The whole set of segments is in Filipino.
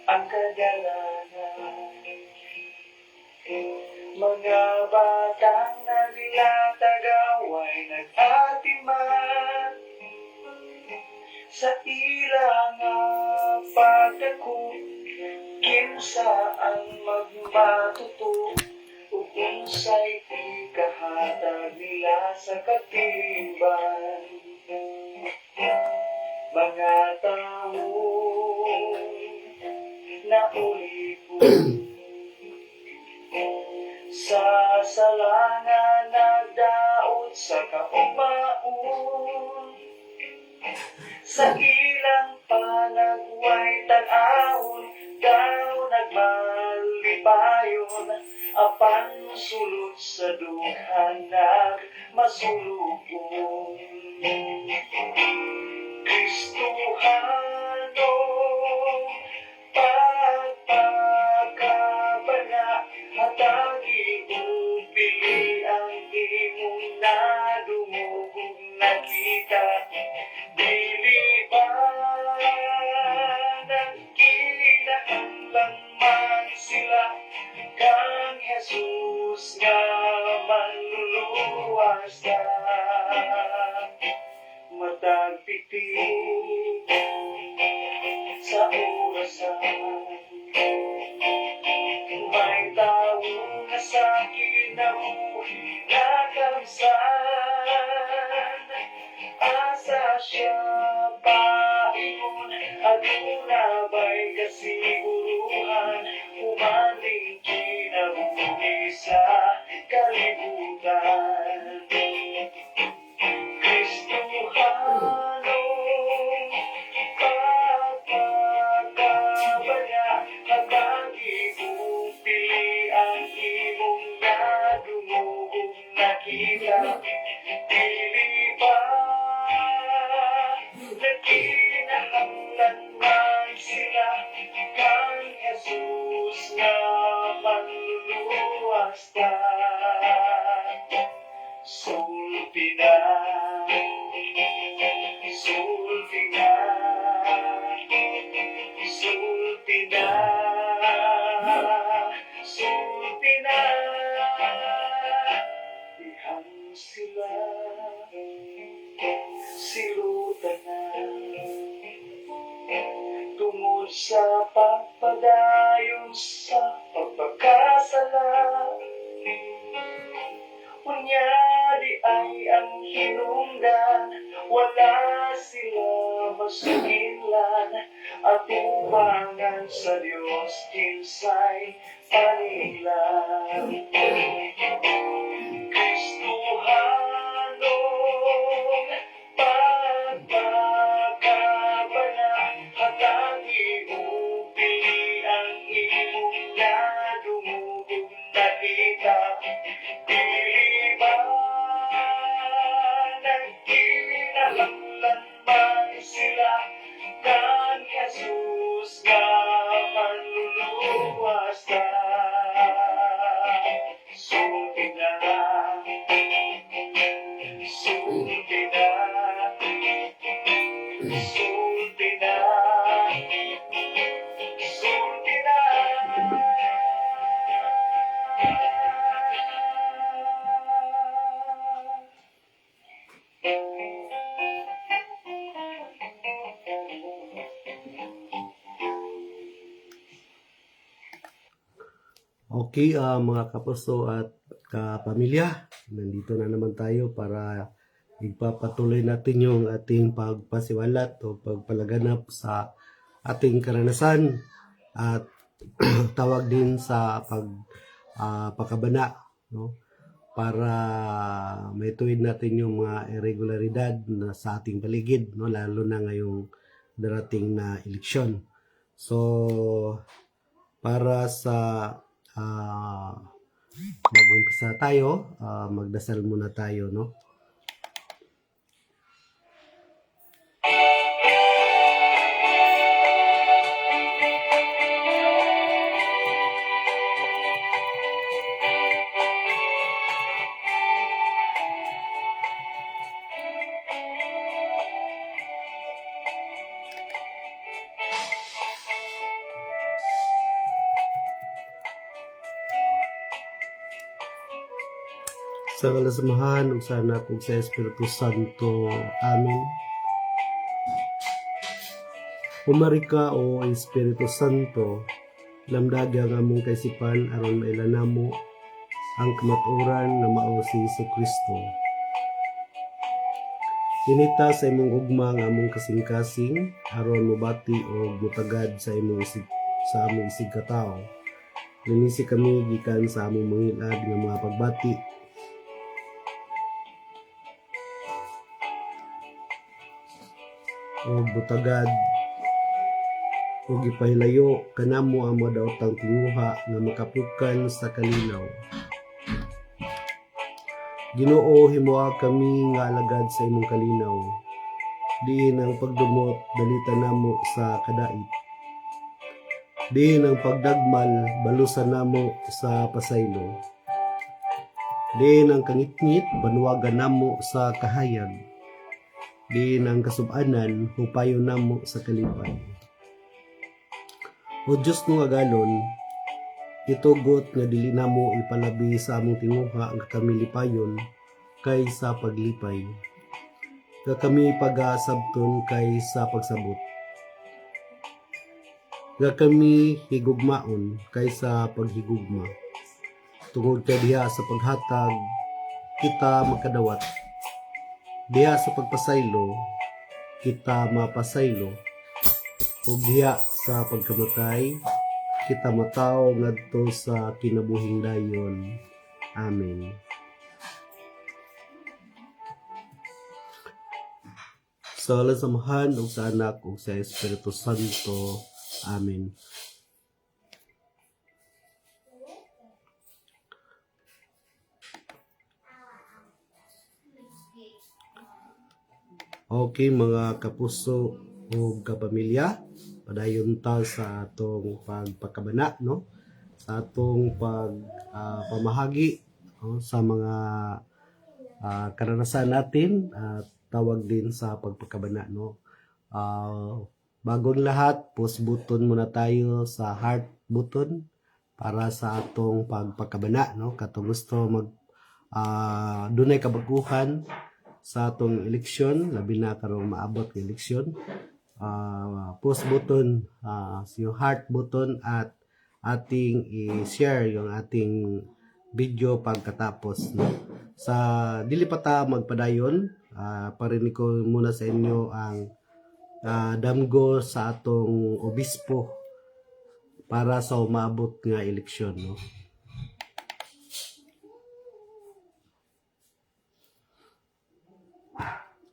ang kagalanan. Mga batang naglatagaw ay nag-atiman sa ilang pagdakop, kinsaan magmatuto, unsay ikahatag nila sa katimban. Mga tao na ulipon sa salangan nagdaot sa kaugmaon, sa ilang panagway tan-ahon daw nagmalipayon, apan sulod sa dughan nagmasulubong. Kristohano pagpakabana, hatagi o pili ang imong nadungog nakita. Dili ba nagkinahanglan man sila kang Jesus nga manluluwas ka? Matag pitik sa orasan, may tao na sa kinabuhi nakamsan, asa siya paingon, aduna ba'y kasiguruhan, humaning kinabuhi sa kalibutan. Kristohano pagpakabana, hatagi o pili ang imong nadungog nakita. Dili ba nagkinahanglan man sila kang Jesus nga manluluwas ka? Sulti na, sulti na, sulti na, sulti na. Dihan sila, silutan na, tungod sa pagpadayon sa pagpakasala. Unya di ay ang hinungdan, wala sila masukinlan, at umangan sa Diyos kinsay panilan. Kristohano pagpakabana, hatagi o pili ang imong nadungog nakita. Dili ba nagkinahanglan man sila kang Jesus nga manluluwas ka? Sulti na, sulti na, sulti na, sulti na. Okay, mga kapuso at kapamilya, nandito na naman tayo para ipapatuloy natin yung ating pagpasiwalat o pagpalaganap sa ating karanasan at tawag din sa pagpakabana, no? Para maituwid natin yung mga irregularidad na sa ating paligid, no? Lalo na ngayong darating na eleksyon. So, para sa mag-umpisa tayo, magdasal muna tayo, no? sa kalasamahan ug sana kung sa Espiritu Santo. Amen. Umarika o Espiritu Santo, lamdaga nga among kaisipan aron mailanamo ang kamaturan na mao si Kristo. Inita sa imong ugma nga among kasing-kasing aron mobati o mutagad sa among isig katao. Linisi kami gikan sa among mangilad nga mga pagbati. O butagad o gipahilayo kanamo ang mga daotang tinguha nga makapukan sa kalinaw. Ginoo, himuha kami nga alagad sa imong kalinaw. Diin ang pagdumot dalita namo sa kadait. Diin ang pagdagmal balusan namo sa pasaylo. Diin ang kangitngit banwagan namo sa kahayag. Diin ang kasub-anan hupayon namo sa kalipay. O Diyos nga galon, itugot nga dili namo ipalabi sa among tinguha ang kami lipayon kay sa paglipay. Nga kami pag-asabton kay sa pagsabot. Nga kami higugmaon kay sa paghigugma. Tungod kay diha sa paghatag kita makadawat. Diha sa pagpasaylo kita mapasaylo. Ug diha sa pagkamatay kita mataw ngadto sa kinabuhing dayon. Amen. Sa ngalan sa Amahan ug sa Anak ug sa Espiritu Santo. Amen. Okay mga kapuso o kapamilya, padayon ta sa atong pagpakabana, no? Sa atong pamahagi sa mga karanasan natin at tawag din sa pagpakabana, no? Bagong lahat, post button muna tayo sa heart button para sa atong pagpakabana, no? Katong gusto dunay kabaguhan sa atong eleksyon, labi na karong maabot ng eleksyon. Post button, yung heart button at ating i-share yung ating video pagkatapos, no? Sa dili pa ta magpadayon, parinig ko muna sa inyo ang damgo sa atong obispo para sa umabot nga eleksyon, no?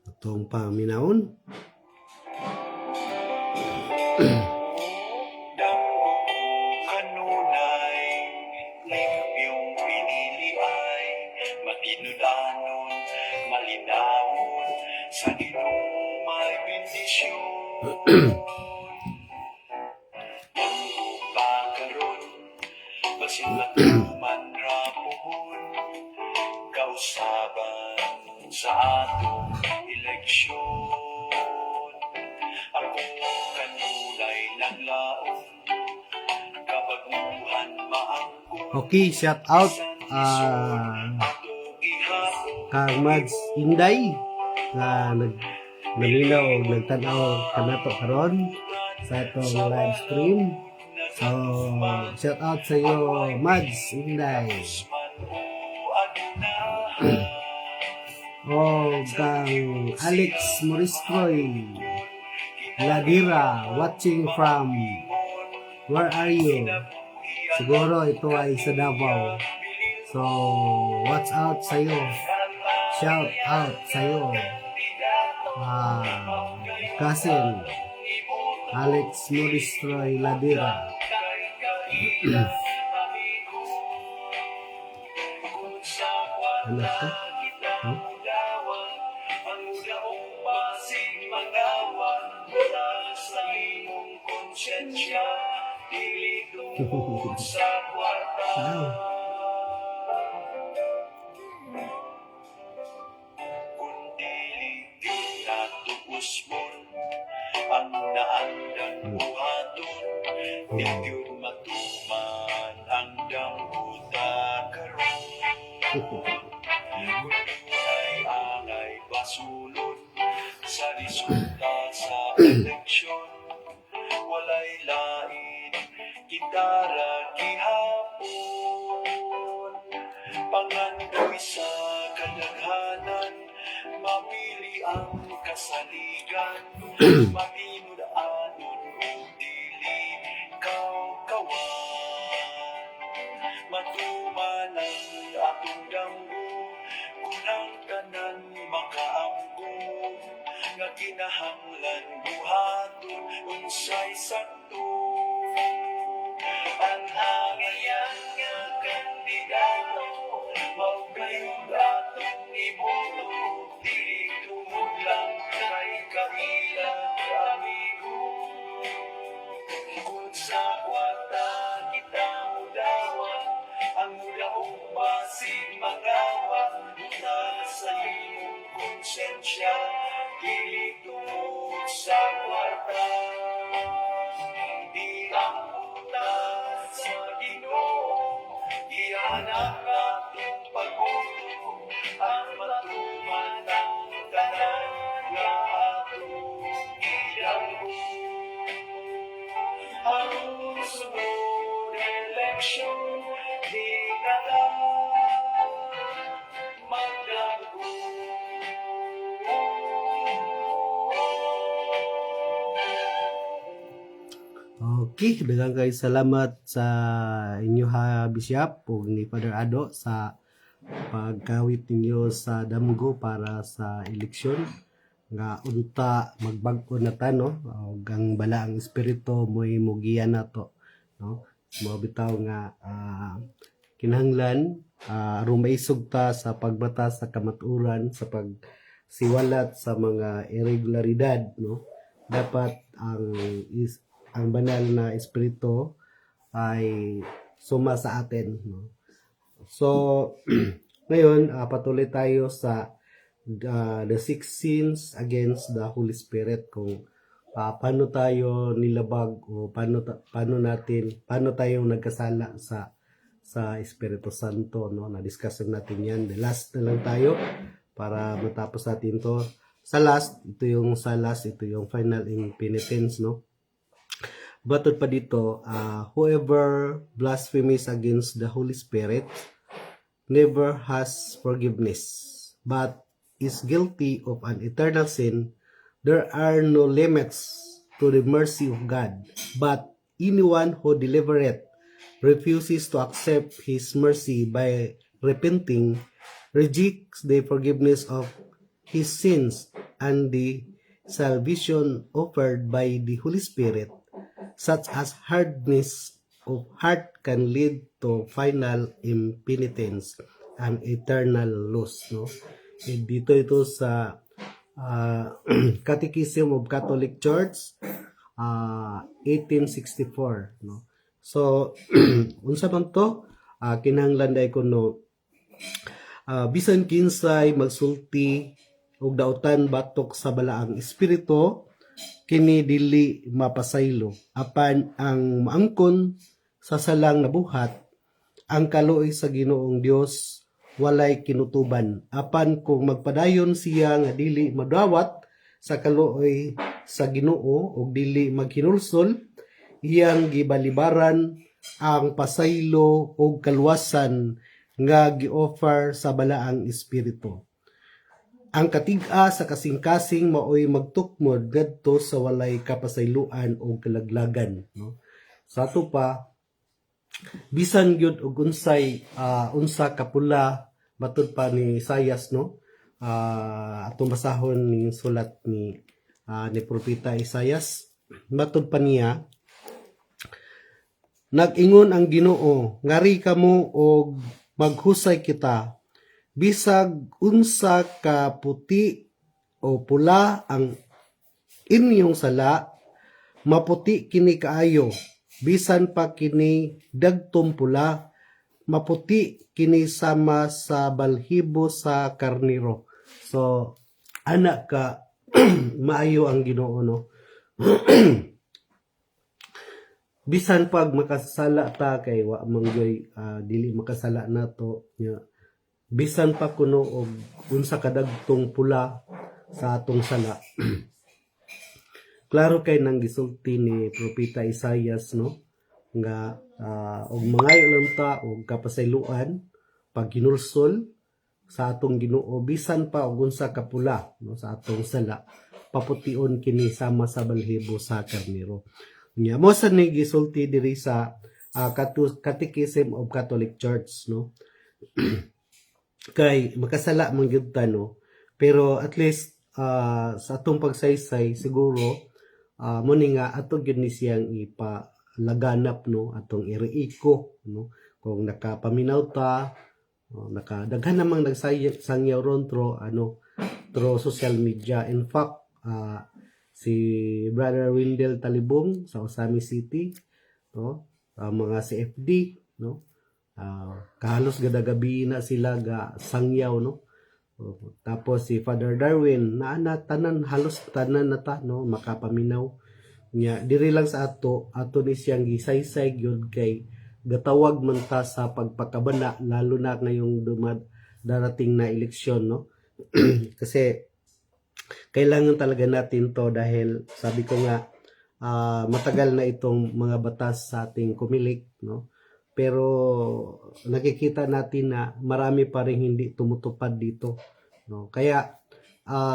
Atong paminaon. Damgo kanunay, limpyong pinili ay matinudanon, malinawon, sa Ginoo may bendisyon. Damgo pagkaron, basin matuman rapuhon, kausaban sa atong eleksyon. Ako kanulay naglaon, kabaguhan maangkon. Okay, shout out kang Mads Inday na nalinaw o nagtanaw kanato karon sa itong live stream. So, shout out sa iyo, Mads Inday. Kang Alex Moriscoy Ladira, watching from where are you? Siguro ito ay sa Davao. So, watch out sa'yo. Shout out sa'yo. Cousin Alex Moriscoy Ladira. Ano ka? Huh? Ang naandang buhaton, medyo matuman ang dambuta karon. eleksyon. Walay lain gitara gihapon, pangandoy sa kadaghanan, mapili ang kasaligan, mahinud-anon ug dili kawan. Matuman ang atong damgo, kunang tanan makaamgo, nga kinahanglan buhaton unsay sakto. Ang hangayan nga kandidato, maugayong atong iboto, dili tungod lang kay kailang amigo. Kung sa kwarta kita mudawa, ang mudaong basig magawa, utang sa iyong konsensya, dili tungod sa kwarta. Di ang utas sa Ginoo, iyan ang atong pagbuto, ang matuman ng tanan nga atong idanggo. Ang sunod eleksyon, di ka lang magdanggo. Okay, daghang kay salamat sa inyo ha Bishop ug ni Father Ado sa pagkawit ninyo sa damgo para sa eleksyon nga unta magbag-o na ta no, ug ang balaang espiritu mo'y mugiyan nato no. Mo bitaw nga kinahanglan aron maisog ta sa pagbatas sa kamatuoran, sa pagsiwalat sa mga irregularidad no. Dapat ang banal na espiritu ay suma sa atin no. So ngayon patuloy tayo sa the six sins against the Holy Spirit, kung paano tayo nilabag o paano tayo nagkasala sa Espiritu Santo no. Na-discuss natin yan. The last na lang tayo para matapos natin to. Sa last, ito yung final impenitence no. Batod pa dito, whoever blasphemies against the Holy Spirit never has forgiveness, but is guilty of an eternal sin. There are no limits to the mercy of God, but anyone who deliberately refuses to accept His mercy by repenting rejects the forgiveness of his sins and the salvation offered by the Holy Spirit. Such as hardness of heart can lead to final impenitence and eternal loss no. Dito ito sa Catechism of Catholic Church 1864 no. So unsa man to kinahanglan day ko no, bisan kinsay magsulti og dautan batok sa balaang espiritu, kini dili mapasaylo apan ang maangkon sa salang nabuhat. Ang kaluoy sa Ginoong Dios walay kinutuban, apan kung magpadayon siya nga dili madawat sa kaluoy sa Ginoo ug dili maghinulsol, iyang gibalibaran ang pasaylo ug kaluwasan nga gi-offer sa balaang espiritu. Ang katig-a sa kasing-kasing maoy magtukmod ngadto sa walay kapasayloan o kalaglagan no. Sa ato pa bisan gyud og unsay unsa kapula matud pa ni Isaias no, atong basahon ning sulat ni propeta Isaias, matud pa niya, nag-ingon ang Ginoo, ngari kamo og maghusay kita, bisag unsa ka puti o pula ang inyong sala, maputi kini kaayo, bisan pa kini dagtong pula, maputi kini sama sa balhibo sa karniro. So anak ka maayo ang Ginoo no. Bisan pag makasala ta kay wa mangyoy dili makasala nato nya, bisan pa kuno og unsa kadagtong pula sa atong sala klaro kay nang gisulti ni Propeta Isaias, no, nga og mangayo lang ta og kapasayloan pag ginulsol sa atong Ginoo bisan pa og unsa ka pula, no, sa atong sala papution kini sama sa balhibo sa karnero. Nya mo sa ni gisulti diri sa Catechism of Catholic Church, no. Kay makasala man gyud ta, no, pero at least sa atong pagsaysay siguro mo ni nga ato gyud ni siyang ipalaganap, no, atong iriiko, no, kung nakapaminaw ta, nakadaghan namang nagsangyaw ron through social media. In fact, si Brother Windel Talibong sa Osami City, no, mga CFD, no, kahalos gadagabi na sila ga sangyaw, no. Tapos si Father Darwin na tanan halos tanan na ta, no, makapaminaw nya diri lang sa ato ni siyang gisaysay gyud kay gatawag man ta sa pagpakabana lalo na ngayong darating na eleksyon, no. Kasi kailangan talaga natin to dahil sabi ko nga matagal na itong mga batas sa ating kumilik, no, pero nakikita natin na marami pa rin hindi tumutupad dito, no. Kaya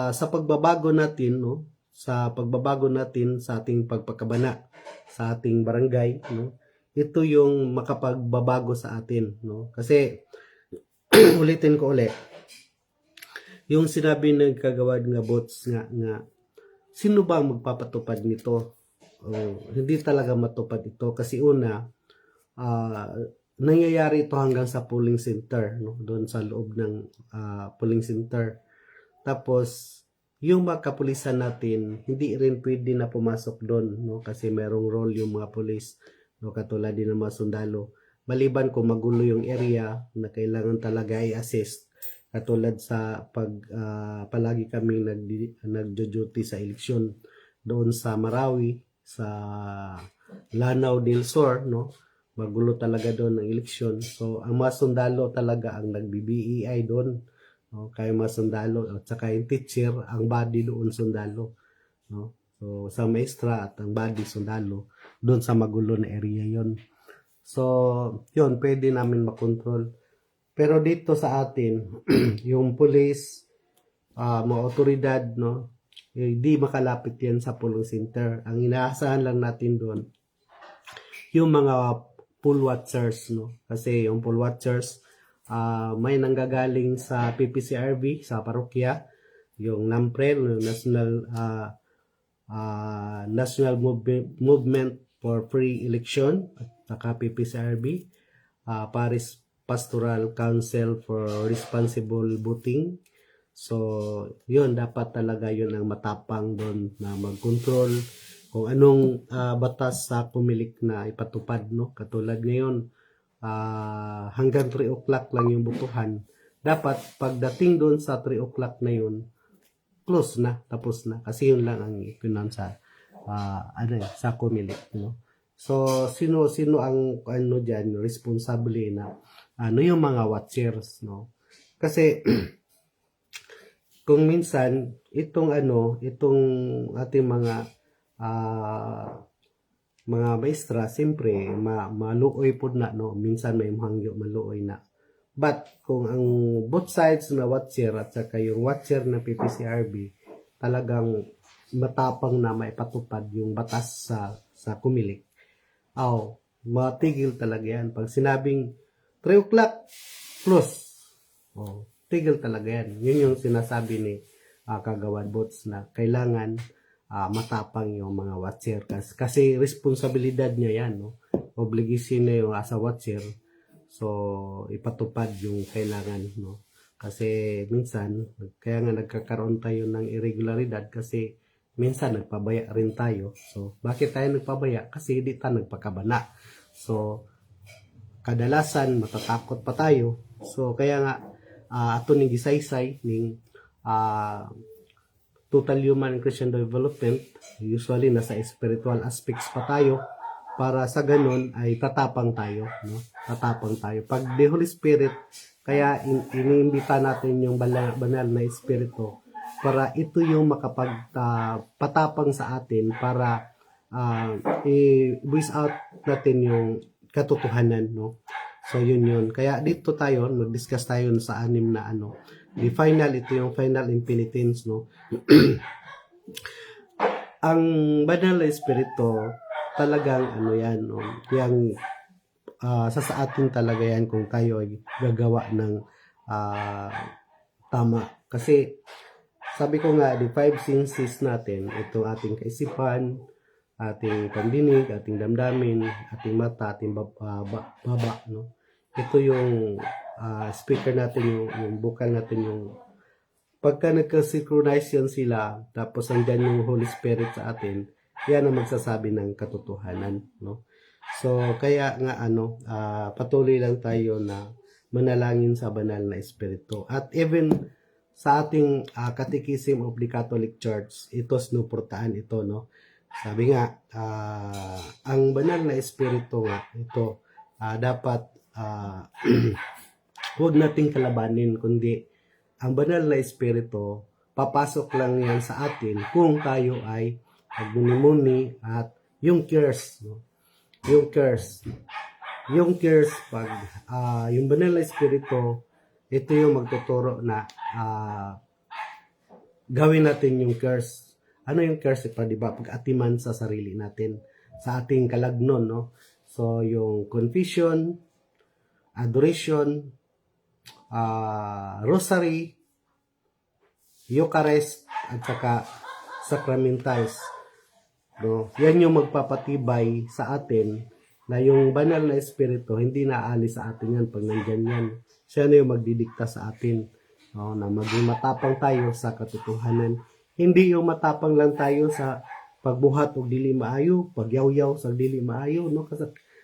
sa pagbabago natin, no, sa pagbabago natin sa ating pagpakabana sa ating barangay, no, ito yung makapagbabago sa atin, no. Kasi ulitin ko ulit yung sinabi ng kagawad nga bots nga sino ba ang magpapatupad nito? Hindi talaga matupad ito kasi una nangyayari ito hanggang sa polling center, no, doon sa loob ng polling center. Tapos yung mga kapulisan natin hindi rin pwede na pumasok doon, no, kasi merong role yung mga pulis, no, katulad din ng mga sundalo, maliban kung magulo yung area na kailangan talaga i-assist, katulad sa palagi kami nagjo-duty sa eleksyon doon sa Marawi, sa Lanao del Sur, no, magulo talaga doon ang eleksyon. So ang mga sundalo talaga ang nagbi-BEI doon, no, kaya mga sundalo at saka yung teacher, ang body doon sundalo, no. So sa maestra at ang body sundalo doon sa magulo na area yon. So yun pwede namin makontrol. Pero dito sa atin yung police, mga otoridad, no, hindi makalapit yan sa polling center. Ang inaasahan lang natin doon yung mga poll watchers, no, kasi yung poll watchers may nanggagaling sa PPCRB sa parokya, yung NAMPREL, yung National Movement for Free Election, at saka PPCRB, Paris Pastoral Council for Responsible Voting. So yun, dapat talaga yun ang matapang doon na mag-control kung anong batas sa pumilik na ipatupad, no. Katulad ngayon, hanggang 3 o'clock lang yung butuhan. Dapat pagdating doon sa 3 o'clock na yun, close na, tapos na. Kasi yun lang ang ipinan sa sa kumilik, no. So sino ang diyan responsable na yung mga watchers, no. Kasi kung minsan itong ating mga maestra, siyempre maluoy po na, no, minsan may mahangyo maluoy na. But kung ang both sides na watcher at saka yung watcher na PPCRB talagang matapang na maipatupad yung batas sa kumilik, matigil talaga yan. Pag sinabing 3 o'clock, close, tigil talaga yan. Yun yung sinasabi ni Kagawad Bots na kailangan matapang yung mga watcher kasi responsibilidad niya yan, no. Obligation na yung as a watcher, so ipatupad yung kailangan, no. Kasi minsan kaya nga nagkakaroon tayo ng irregularidad kasi minsan nagpabaya rin tayo. So bakit tayo nagpabaya? Kasi hindi tayo nagpakabana. So kadalasan matatakot pa tayo. So kaya nga ato ning gisaysay ning Total Human and Christian Development, usually nasa spiritual aspects pa tayo para sa ganun ay tatapang tayo, no. Tatapang tayo pag the Holy Spirit, kaya iniimbita natin yung banal na espiritu para ito yung makapagpatapang sa atin para i-voice out natin yung katotohanan, no? So yun. Kaya dito tayo, mag-discuss tayo sa anim na ano. Ito yung final impenitence, no? Ang banal na espiritu, talagang ano yan, no? Yang sa atin talaga yan kung tayo ay gagawa ng tama. Kasi sabi ko nga, the five senses natin, ito ating kaisipan, ating pandinig, ating damdamin, ating mata, ating baba, no? Ito yung speaker natin, yung bukal natin, yung pagka nagka-synchronize yan sila, tapos andyan yung Holy Spirit sa atin, yan ang magsasabi ng katotohanan, no? So, kaya nga patuloy lang tayo na manalangin sa banal na espiritu. At even sa ating Catechism of the Catholic Church, ito sinuportahan ito, no? Sabi nga, ang banal na espiritu nga, ito, dapat huwag nating kalabanin, kundi ang banal na espiritu, papasok lang yan sa atin kung tayo ay magmuni-muni at yung curse, no? Yung curse, pag yung banal na espiritu, ito yung magtuturo na gawin natin yung curse. Ano yung curse? Diba? Pag-atiman sa sarili natin, sa ating kalagnon, no? So, yung confession, adoration, rosary, Eucharist, at saka sacramentals. No? Yan yung magpapatibay sa atin na yung banal na espiritu hindi naalis sa atin yan pag nandyan yan. Siya na yung magdidikta sa atin, no? Na maging matapang tayo sa katotohanan. Hindi yung matapang lang tayo sa pagbuhat og dili maayo, pagyaw-yaw sa dili maayo, no?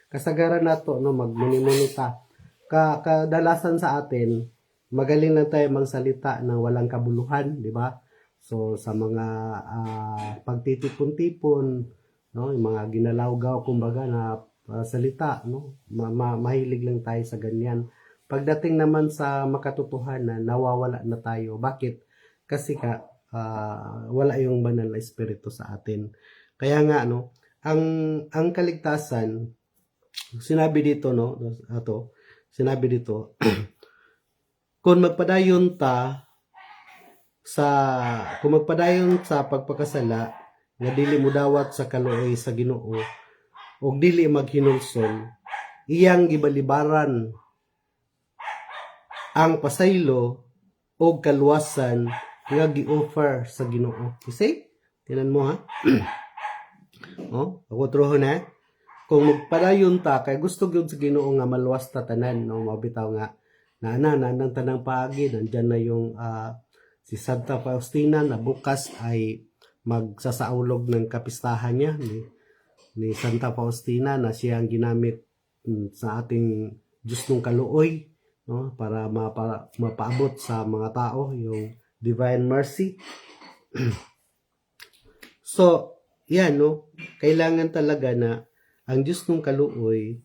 Kasagaran nato, no, magmuni-muni ta. Kadalasan sa atin, magaling lang tayo magsalita ng walang kabuluhan, di ba? So, sa mga pagtitipon-tipon, no, yung mga ginalawgaw, kumbaga, na salita, no, mahilig lang tayo sa ganyan. Pagdating naman sa makatotohanan, nawawala na tayo. Bakit? Kasi wala yung banal na espiritu sa atin. Kaya nga, no, ang kaligtasan, sinabi dito, no, sinabi dito, kung magpadayon sa pagpakasala nga dili mo dawat sa kaluoy sa Ginoo ug dili maghinulsol, iyang gibalibaran ang pasaylo o kaluwasan nga gi-offer sa Ginoo. Kasi, tinan mo ha. Ako trohon ha. Kung magpadayon ta, kay gusto gyud sa Ginoo nga maluwas ta tanan, no, mabitaw nga nang tanang paagi, nandyan na yung si Santa Faustina na bukas ay magsasaulog ng kapistahan niya ni Santa Faustina na siya ang ginamit sa ating Diyos ng kaluoy, no, para mapaabot sa mga tao yung divine mercy. So, yan, no, kailangan talaga na ang Diyos ng kaluoy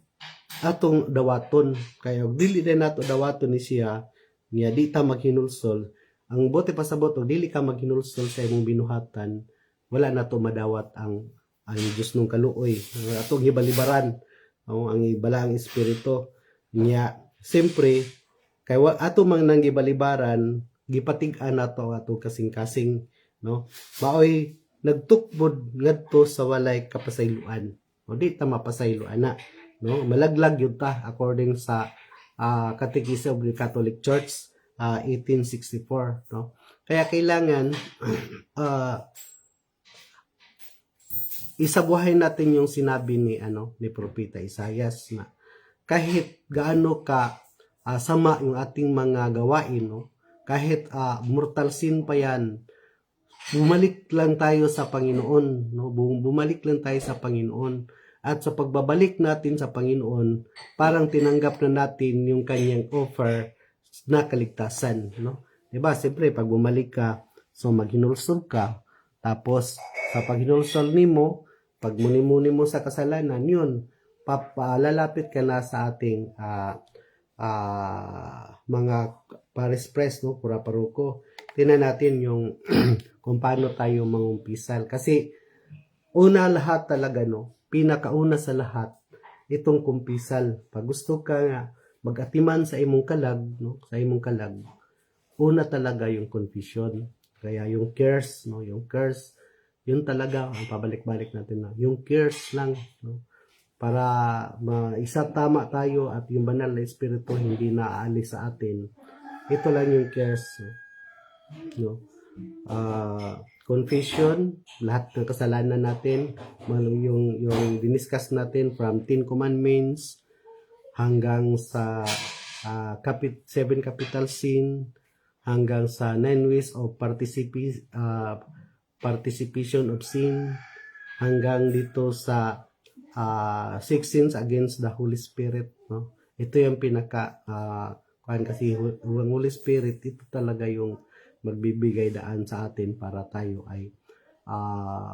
atong dawaton, kaya dili din nato dawaton ni siya niya di ta maghinulsol. Ang bote pasabot og dili ka maghinulsol sa imong binuhatan, wala na to madawat ang Diyos ng kaluoy, atong gibalibaran ang ibalaang espiritu niya. Siyempre kay ato mang nang gibalibaran, gipatig-an nato atong kasing-kasing, no, maoy nagtukbod ngadto sa walay kapasayloan, o di ta mapasayloan na, no, malaglag yun ta according sa Catechism of the Catholic Church 1864, no. Kaya kailangan isabuhay natin yung sinabi ni Propeta Isaias na kahit gaano ka sama yung ating mga gawain, no, kahit mortal sin pa yan, bumalik lang tayo sa Panginoon, no, bumalik lang tayo sa Panginoon. At sa pagbabalik natin sa Panginoon, parang tinanggap na natin yung kanyang offer na kaligtasan, no? Diba? Siyempre, pag bumalik ka, so maghinulsol ka, tapos sa paghinulsol nimo, pag muni-muni mo sa kasalanan, yun, lalapit ka na sa ating mga Paris Press, no? Pura Paruko. Tingnan natin yung kung paano tayo mangumpisal. Kasi una lahat talaga, no? Pinakauna sa lahat, itong kumpisal. Pag gusto ka nga mag-atiman sa imong kalag, no? Sa imong kalag, una talaga yung confession. Kaya yung curse, no? Yung curse, yun talaga ang pabalik-balik natin na. Yung curse lang, no? Para maisatama tayo at yung banal na espiritu hindi naaalis sa atin. Ito lang yung curse, no? Confession, lahat ng kasalanan natin, yung diniscuss natin from 10 commandments hanggang sa 7 capital sin, hanggang sa 9 ways of participation of sin, hanggang dito sa 6 sins against the Holy Spirit, no? Ito yung pinaka kasi ang Holy Spirit, ito talaga yung magbibigay daan sa atin para tayo ay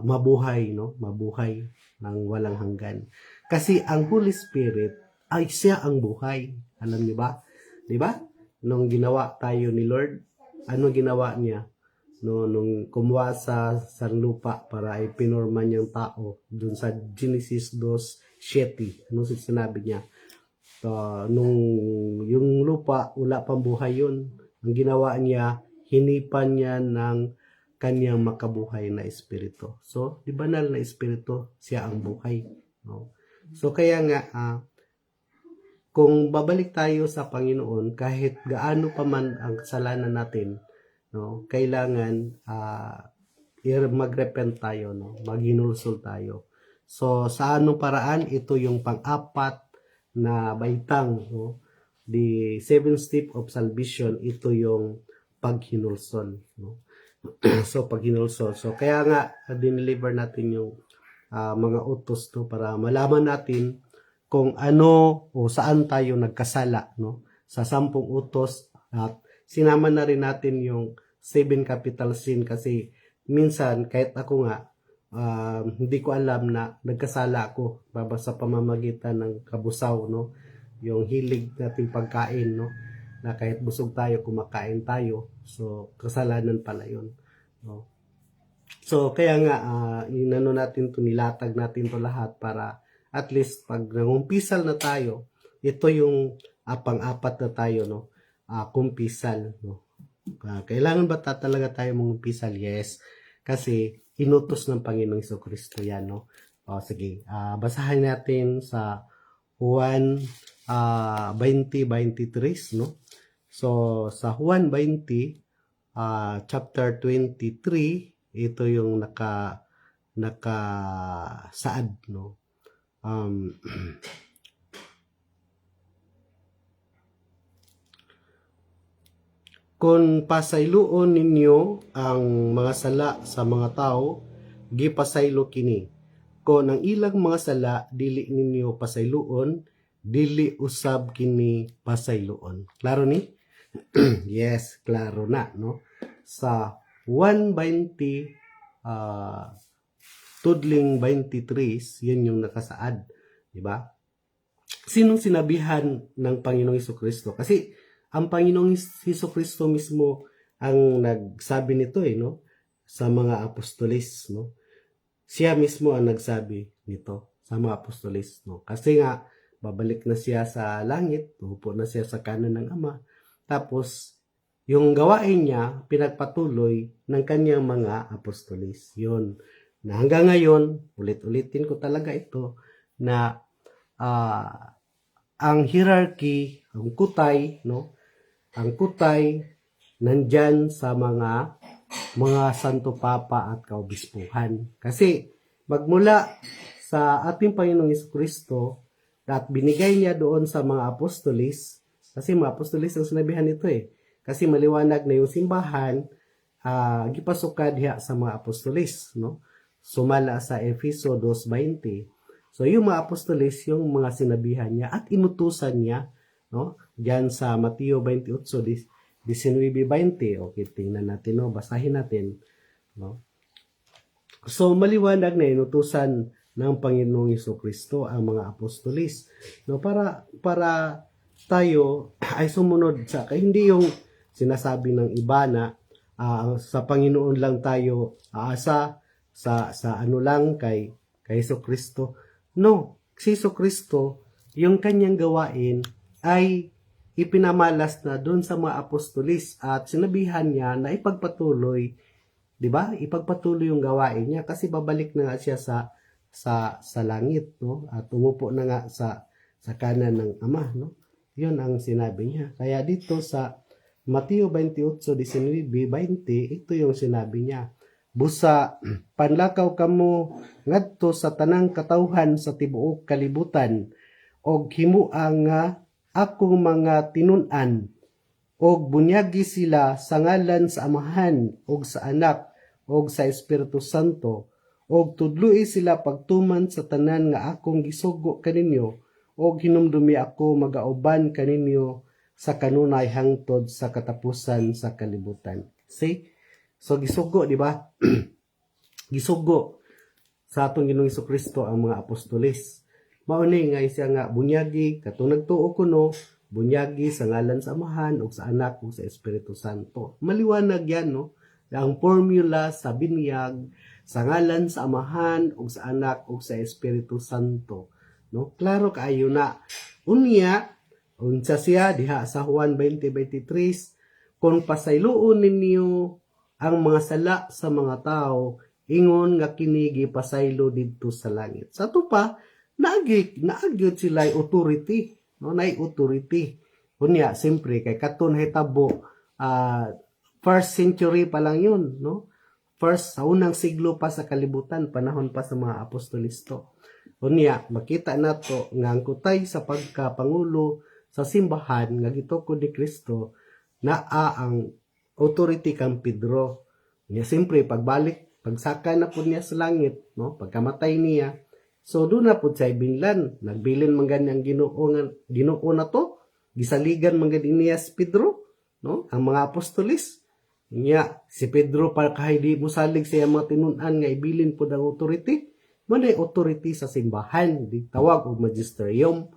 mabuhay, no? Mabuhay ng walang hanggan. Kasi ang Holy Spirit ay siya ang buhay. Alam niyo ba? 'Di ba? Nung ginawa tayo ni Lord, ano ginawa niya? No, nung kumuha sa lupa para ipinorma niyang tao dun sa Genesis 2:7, ano sinabi niya? Nung yung lupa, wala pang buhay yun. Ang ginawa niya, hinipan niya ng kanyang makabuhay na espiritu. So, di banal na espiritu, siya ang buhay. No? So, kaya nga, kung babalik tayo sa Panginoon, kahit gaano pa man ang kasalanan natin, no, kailangan mag-repent tayo, no, maghinulsol tayo. So, sa anong paraan? Ito yung pang-apat na baitang, no? The 7 step of salvation, ito yung paghinulsol, no? So, paghinulsol. So, kaya nga, dineliver natin yung mga utos, no, para malaman natin kung ano o saan tayo nagkasala, no? Sa 10 utos, at sinama na rin natin yung 7 capital sin kasi minsan kahit ako nga hindi ko alam na nagkasala ako sa pamamagitan ng kabusaw, no? Yung hilig nating pagkain, no? Na kahit busog tayo, kumakain tayo. So, kasalanan pala yun, no? So, kaya nga, inano natin to, nilatag natin to lahat para at least pag nangumpisal na tayo, ito yung pang-apat na tayo, no? Kumpisal, no? Kailangan ba talaga tayo mangumpisal? Yes. Kasi inutos ng Panginoong Jesucristo yan, no? Sige, basahin natin sa Juan 20:23, no? So, sa Juan 20, chapter 23, ito yung nakasaad, no? Kung pasayloon ninyo ang mga sala sa mga tao, gipasaylo kini. Kung ang ilang mga sala dili ninyo pasayloon, dili usab kini pasayloon. Klaro ni? Yes, klaro na, no? Sa 1:20 tudling 23, yun yung nakasaad, di ba? Sinong sinabihan ng Panginoong Jesucristo? Kasi ang Panginoong Jesucristo mismo ang nagsabi nito, no? Sa mga apostolis, no? Siya mismo ang nagsabi nito sa mga apostolis, no? Kasi nga babalik na siya sa langit, upo na siya sa kanan ng Ama. Tapos yung gawain niya pinagpatuloy ng kanyang mga apostolis. Yun. Na hanggang ngayon, ulit-ulitin ko talaga ito na ang hierarchy, ang kutay, no? Ang kutay nandyan sa mga Santo Papa at kaobispuhan. Kasi magmula sa ating Panginoong Jesucristo at binigay niya doon sa mga apostolis, kasi mga apostolis ang sinabihan nito kasi maliwanag na yung simbahan gipasok diha sa mga apostolis, no? Sumala sa Efeso 2:20. So yung mga apostolis yung mga sinabihan niya at inutusan niya, no? Diyan sa Mateo 28:19-20. Okay, tingnan natin, no? Basahin natin, no? So maliwanag na inutusan ng Panginoong Jesucristo ang mga apostolis, no? Para tayo ay sumunod sa hindi yung sinasabi ng iba na sa Panginoon lang tayo aasa, sa ano lang kay Jesucristo. No, si Jesucristo, yung kanyang gawain ay ipinamalas na doon sa mga apostolis at sinabihan niya na ipagpatuloy, 'di ba? Ipagpatuloy yung gawain niya kasi babalik na nga siya sa langit, no? At umupo na nga sa kanan ng Ama, no? 'Yun ang sinabi niya. Kaya dito sa Mateo 28:19-20, ito yung sinabi niya. Busa panlakaw kamo ngadto sa tanang katawhan sa tibuok kalibutan og himuang nga akong mga tinun-an og bunyagi sila sa ngalan sa Amahan og sa Anak og sa Espiritu Santo og tudloi sila pagtuman sa tanan nga akong gisugo kaninyo og hinumdumi ako magauban kaninyo sa kanunay hangtod sa katapusan sa kalibutan. See? So gisugo, di ba? Gisugo sa atong Ginoong Jesucristo ang mga apostoles. Mauni nga siya nga bunyagi katong nagtuo kuno, bunyagi sa ngalan sa Amahan ug sa Anak ug sa Espiritu Santo. Maliwanag yan, no? Ang formula sa binyag sa ngalan sa Amahan ug sa Anak ug sa Espiritu Santo, no? Klaro kaayo na. Unya, unsa siya diha sa Juan 20:23, kung pasayloon ninyo ang mga sala sa mga tao, ingon nga kini gipasaylo didto sa langit. Sa to pa, naagyod sila authority, no? Nay authority. Unya, siyempre kay katon hitabo first century pa lang yun, no? First, sa unang siglo pa sa kalibutan, panahon pa sa mga apostolisto. Unya, makita nato nga ang kutay sa pagkapangulo sa simbahan nga gitukod ni Kristo naa ang authority kang Pedro. Niya siyempre pagsaka na pud niya sa langit, no? Pagkamatay niya, so doon na pud sa ibinlan, nagbilin man ganyang Ginoo na to, gisaligan man gani niya si Pedro, no? Ang mga apostolis. Niya si Pedro pa kay di mosalig siya mga tinun-an nga ibilin pud ang authority, manay authority sa simbahan, di tawag og magisterium,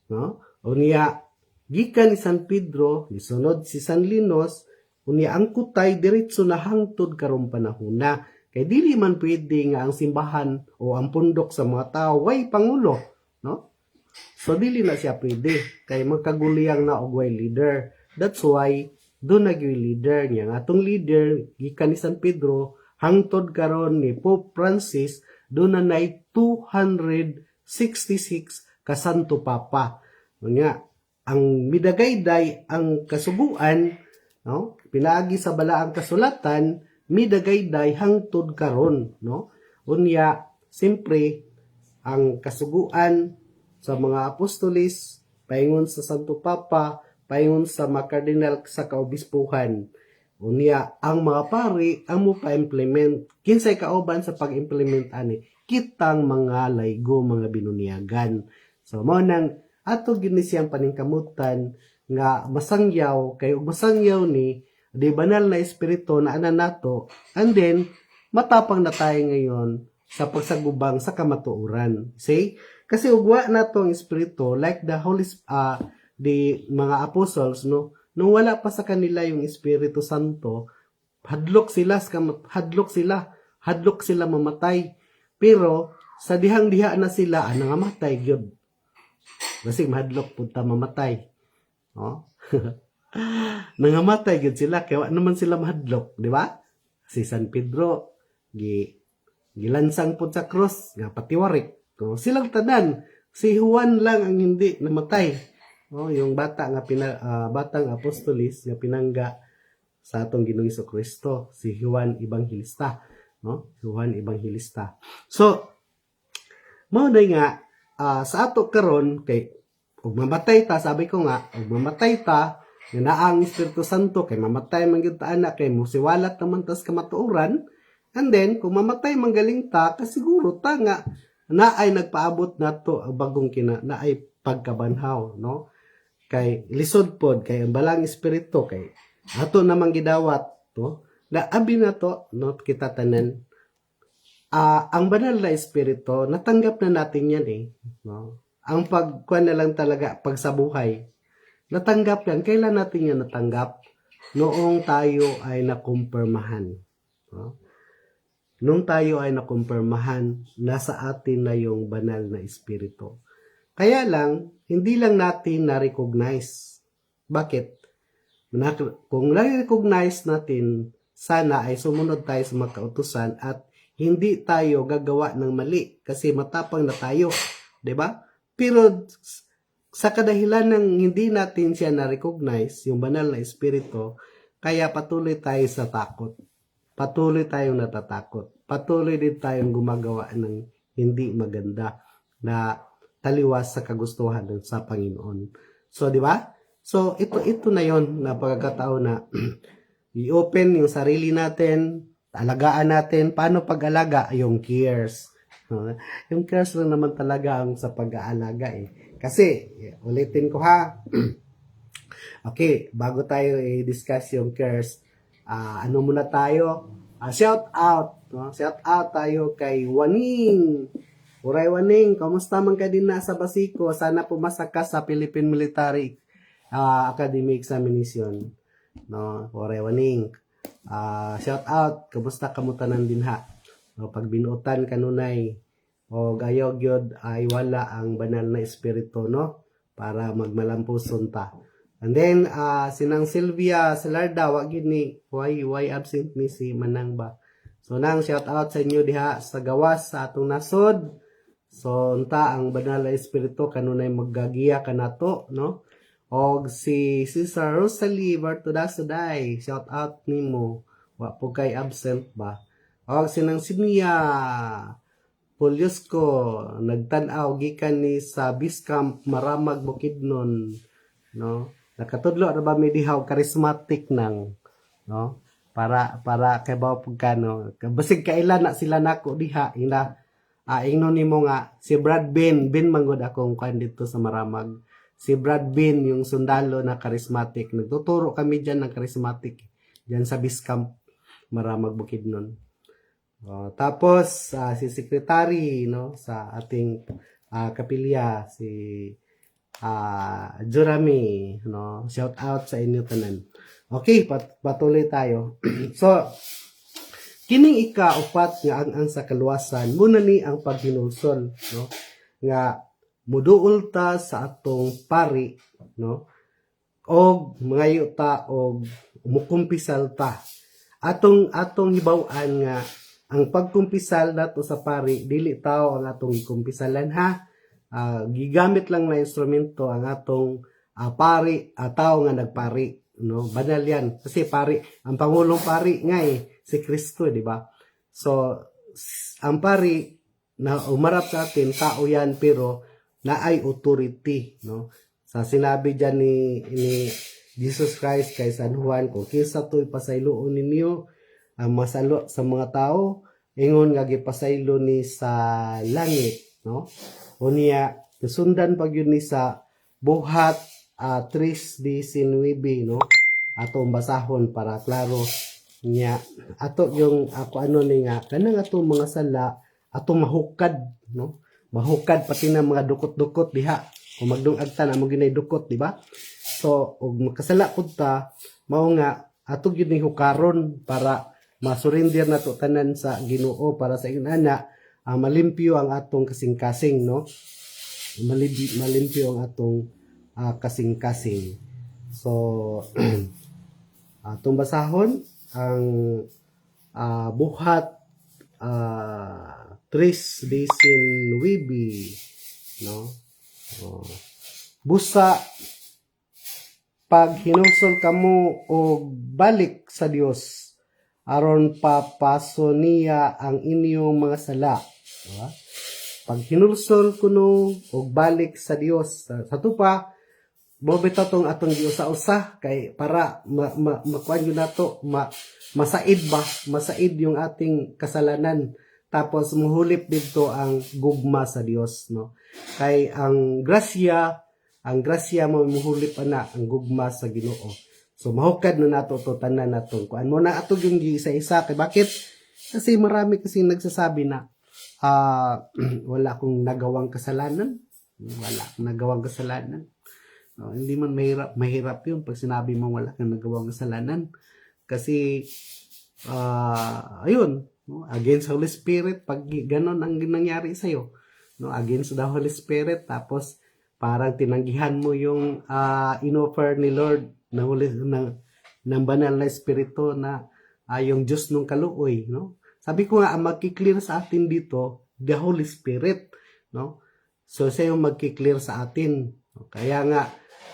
no? Unya gikan ni San Pedro, gisunod si San Linos, unya ang kutay diretso na hangtod karong panahona. Kay dili man pwede nga ang simbahan o ang pundok sa mga tao way pangulo, no? So dili na siya pwede kay magkaguliyang na og way leader. That's why do nagyoy leader niya. Nga atong leader gikan ni San Pedro hangtod karon ni Pope Francis do na nay 266 ka Santo Papa. Nga ang midagayday ang kasuguan, no? Pinaagi sa balaang kasulatan, midagayday hangtod karon, no? Unya, siyempre ang kasuguan sa mga apostolis, paingon sa Santo Papa, paingon sa mga kardinal sa kaobispuhan. Unya, ang mga pari ang mo pa-implement. Kinsay kauban sa pag-implement ani? Kitang mga laygo, mga binuniagan. So, mo nang ato gini siyang paningkamutan nga masangyaw, kay masangyaw ni di banal na espiritu na ana nato, and then matapang na tayo ngayon sa pagsagubang sa kamatuoran. See? Kasi ugwa na tong espiritu like the the mga apostles, no? Nung wala pa sa kanila yung Espiritu Santo, hadlok sila mamatay. Pero sa dihang-diha na sila nangamatay gyud. Kasi mahadlok pud ta mamatay. No? Nangamatay gyud sila kaya naman sila mahadlok, di ba? Si San Pedro gilansang pud sa cross nga patiwarik. So, silang tanan, si Juan lang ang hindi namatay. No, yung batang apostolis nga pinangga sa atong Ginoong Jesucristo, si Juan Evangelista, no? Juan Evangelista. So, mao day nga sa ato karon kay ug mamatay ta, sabi ko nga, ug mamatay ta nga naa ang Espiritu Santo kay mamatay man gyud ta ana kay musiwalat naman tas kamatuoran, and then kung mamatay manggaling ta kasiguro ta nga naay nagpaabot nato ang bagong naay pagkabanhaw, no? Kay lisod pod kay ang balang espiritu kay ato namang gidawat to na abi na to, no, kita tanan ang banal na espiritu natanggap na natin yan no? Ang pagkuan na lang talaga pagsabuhay natanggap yan. Kailan natin yan natanggap? noong tayo ay nakumpirmahan. No? Nung tayo ay nakumpirmahan, nasa atin na yung banal na espiritu. Kaya lang, hindi lang natin na-recognize. Bakit? Kung na-recognize natin, sana ay sumunod tayo sa mga kautusan at hindi tayo gagawa ng mali kasi matapang na tayo. 'Di ba? Pero sa kadahilan ng hindi natin siya na-recognize, yung banal na espiritu, kaya patuloy tayo sa takot. Patuloy tayong natatakot. Patuloy din tayong gumagawa ng hindi maganda na taliwas sa kagustuhan ng sa Panginoon. So, di ba? So, ito na yon na pagkakataon na i-open yung sarili natin, alagaan natin. Paano pag-alaga? Yung cares. Yung cares lang naman talaga ang sa pag-aalaga eh. Kasi, ulitin ko ha. Okay, bago tayo i-discuss yung cares, ano muna tayo? Shout out. No? Shout out tayo kay Waning. Uray Waning, kamusta man ka din na sa Basico? Sana pumasa ka sa Philippine Military Academy Examination. No, Uray Waning. Shout out, kamusta kamutanan din ha? No, pag binuotan kanunay o gayo gyud ay wala ang banal na espiritu no para magmalampuson ta. And then sinang Sylvia Salarda wa gyud ni why absent ni si Manang ba. So nang shout out sa inyo diha sa gawas sa atong nasod. So unta ang banal na espiritu kanunay maggagiya kanato no. Og si Sister Rosalie Bartodasoday, shout out nimo. Wa po kay absent ba. Og sinang Sinia Pulyusko nagtan-aw gikan ni sa Biscamp Maramag Bukidnon no. Nakatudlo ra ba mi dihaw charismatic nang no para kay baw pagkano basig kailan na sila nako diha ina ingnon nimo nga si Brad Bin manggod akong kan dito sa Maramag. Si Brad Bin yung sundalo na charismatic. Nagtuturo kami diyan ng charismatic diyan sa Biscamp Maramag Bukidnon. Tapos si secretary no sa ating kapilya si Jurami no shout out sa inyo tanan. Okay, patuloy tayo. So kining ika-upat nga ang sa kaluwasan muna ni ang paghinulsol no nga muduol ta sa atong pari no og mangayo ta og mukumpisal ta atong hibaw-an nga ang pagkumpisal nato sa pari dili tao ang atong ikumpisalan ha. Gigamit lang na instrumento ang atong pari tao nga nagpari no banal yan kasi pari ang pangulong pari nga si Kristo di ba. So ang pari na umarap sa atin tao yan pero naay authority no sa sinabi diyan ni Jesus Christ kay San Juan kung kinsa to'y pasayloon ninyo ang masalo sa mga tao ingon nga gipasaylo ni sa langit no unya sundan pag yun ni sa buhat 3:19 no atong basahon para klaro niya ato yung ako ano ni nga kanang atong mga sala atong mahukad no mahukad pati na mga dukot-dukot diha kung magdungag ta na mo ginay dukot di ba. So og makasala pud ta mao nga ato gyud ni hukaron para masurinder nato tanan sa Ginoo para sa inana malimpyo ang atong kasing-kasing no malimpyo ang atong kasing-kasing. So atong basahon ang buhat 3:19 no busa pag hinulsol kamo og balik sa Dios aron papaso niya ang inyong mga sala. Diba? Pag hinulsol kuno og balik sa Dios sa tupa bobeta tong atong giusa-usa kay para makuan yun nato masaid yung ating kasalanan tapos muhulip dito ang gugma sa Dios no kay ang grasya mo muhulip ana ang gugma sa Ginoo. So mahukad na nato to tanan nato kuan mo na ato yung isa-isa kay bakit kasi marami kasi nagsasabi na wala akong nagawang kasalanan Hindi man mahirap yun pag sinabi mo wala kang nagawang kasalanan. Kasi, ayun, no? Against Holy Spirit, pag ganon ang nangyari sa'yo, no? Against the Holy Spirit, tapos parang tinanggihan mo yung inoffer ni Lord na ng banal na espiritu na yung Diyos nung kaluoy, no? Sabi ko nga, ang magki-clear sa atin dito, the Holy Spirit, no? So, siya yung magki-clear sa atin. Kaya nga,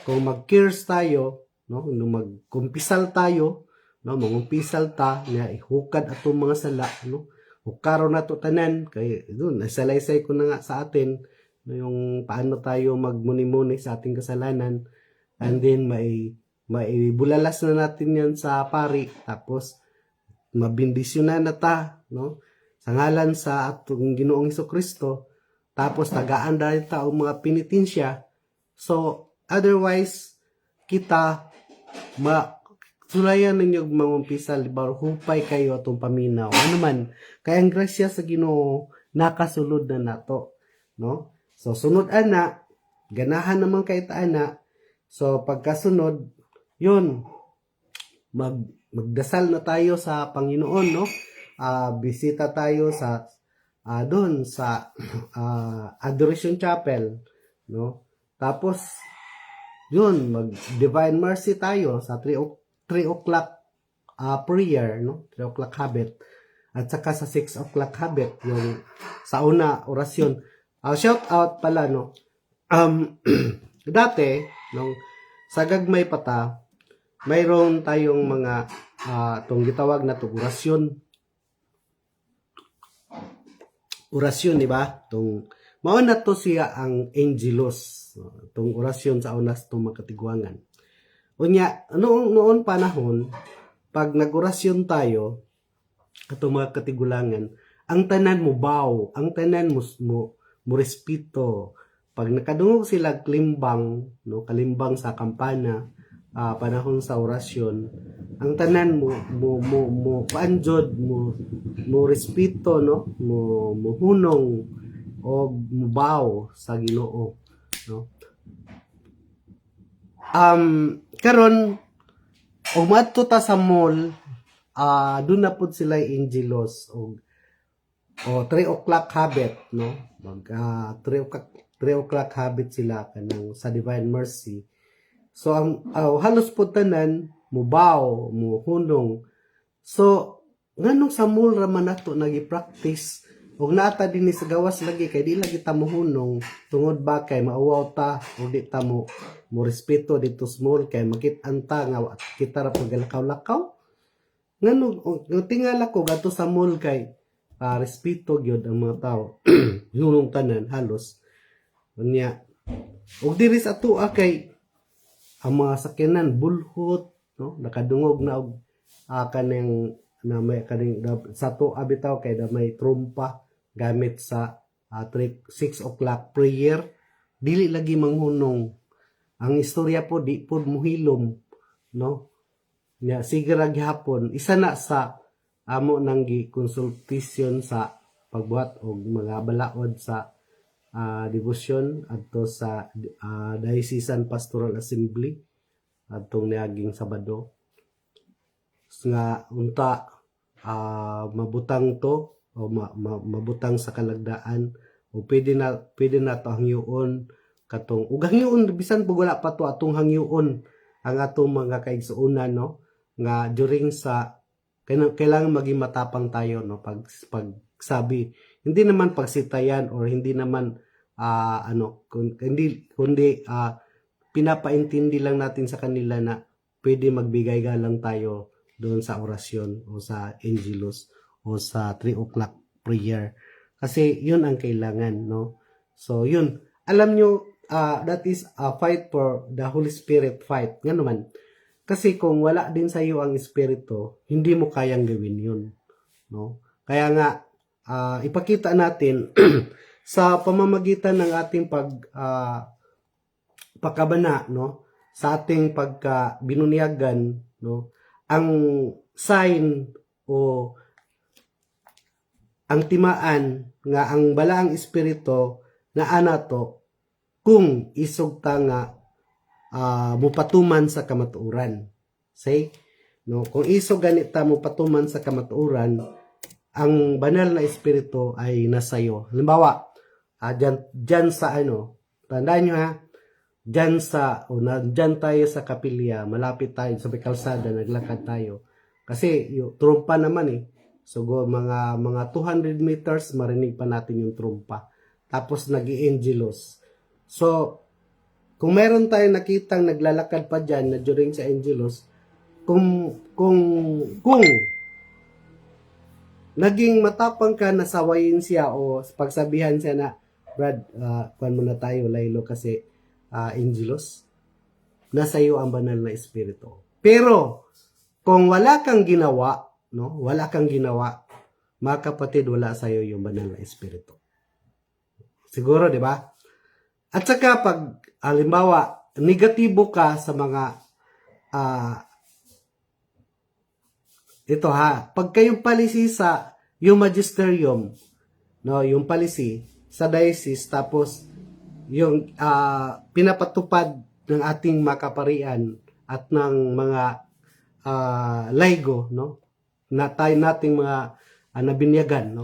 kung mag-cares tayo, no? Nung mag-kumpisal tayo, no? Mangumpisal ta, na ihukad atong mga sala, no? Hukaro na to tanan, kay doon, nasalaysay ko na nga sa atin, no? Yung paano tayo magmuni-muni sa ating kasalanan, and then maibulalas na natin yan sa pari, tapos mabindisyonan na ta, no? Sa ngalan sa atong Ginoong Hesukristo, tapos tagaan dahil ta ang mga penitensya. So, otherwise, kita sulayan ninyo mangumpisal, libar, hupay kayo atong paminaw. Ano man, kaya ang grasya sa Ginoo nakasulod na nato, no? So, sunod ana, ganahan naman kay ta ana. So, pagkasunod, yun, magdasal na tayo sa Panginoon, no? Bisita tayo sa doon sa Adoration Chapel, no? Tapos yun, mag Divine Mercy tayo sa 3 o'clock prayer, no? 3 o'clock habit. At saka sa 6 o'clock habit, yung sa una orasyon. Shout out pala, no? Dati, nung sa gagmay pata, mayroon tayong mga itong gitawag na to orasyon. Orasyon, di ba? Mauna to siya ang Angelos. Itong orasyon sa unas itong makatigwangan. Unya, noon panahon, pag nag-orasyon tayo, itong mga katigulangan, ang tanan mo bow, ang tanan mo respeto. Pag nakadungog sila klimbang, no, kalimbang sa kampana, panahon sa orasyon, ang tanan mo paanjod mo respeto, no, mo hunong o mubaw sa Ginoo, no. Karon umadto ta sa mall, doon na pud sila Angelos o 3 o'clock habit, no. Mag 3 o'clock habit sila kanang sa Divine Mercy. So ang halos pud tanan mubaw, muhunong. So nganong sa mall ra man nato nagi-practice ug naata dinhi sa gawas lagi kay di lagi ta mohunong tungod ba kay mauwaw ta o di ta mo respeto dito sa mall kay makit-an ta nga kita ra pagalakaw-lakaw. Nganong tingala ko gato sa mall kay respeto gyud ang mga tao. Hunong tanan halos. Unya ug diri sa atoa kay ang mga sakyanan bulhot, no, nakadungog na og kanang na may kaning sa to abitaw kay da may trompa gamit sa 6 o'clock prayer, dili lagi manghunong. Ang istorya po di po muhilom, no, nya sige ra gihapon isa na sa amo nang gi-consultation sa pagbuhat og mga balaod sa devotion adto sa Diocesan Pastoral Assembly adtong niaging Sabado nga unta mabutang to o mabutang sa kalagdaan o pwede na to hangyoon katong ug hangyoon bisan pag wala pa to atong hangyoon ang atong mga kaigsuonan, no, nga during sa kailangan maging matapang tayo, no, pagsabi hindi naman pagsitayan or hindi naman kundi pinapaintindi lang natin sa kanila na pwede magbigay galang tayo doon sa orasyon o sa Angelos o sa 3 o'clock prayer kasi yun ang kailangan, no. So yun, alam nyo, that is a fight for the Holy Spirit fight nga naman kasi kung wala din sa iyo ang Espiritu hindi mo kayang gawin yun, no. Kaya nga ipakita natin sa pamamagitan ng ating pagkabana, no, sa ating pagkabinunyagan, no, ang sign o ang timaan nga ang balaang espiritu na anato kung isugta nga mupatuman sa kamatuoran. Say, no, kung iso ganita mupatuman sa kamatuoran, ang banal na espiritu ay nasayo. Halimbawa, dyan sa tandaan nyo ha, dyan tayo sa kapilya, malapit tayo sa may kalsada, naglakad tayo. Kasi yung trumpa naman so mga 200 meters, marinig pa natin yung trumpa. Tapos nag-i-angelos. So, kung meron tayong nakitang naglalakad pa dyan na during sa angelos, kung naging matapang ka, nasawayin siya o pagsabihan siya na, Brad, kuhan mo na tayo, laylo, kasi angelos, nasa iyo ang banal na espiritu. Pero, kung wala kang ginawa, mga kapatid, wala sa iyo yung banal na espiritu. Siguro, di ba? At saka, pag, halimbawa, negatibo ka sa mga, ito ha, pag kayong palisi sa yung magisterium, yung palisi sa diocese, tapos yung pinapatupad ng ating makaparian at ng mga laigo, na tayo nating mga nabinyagan,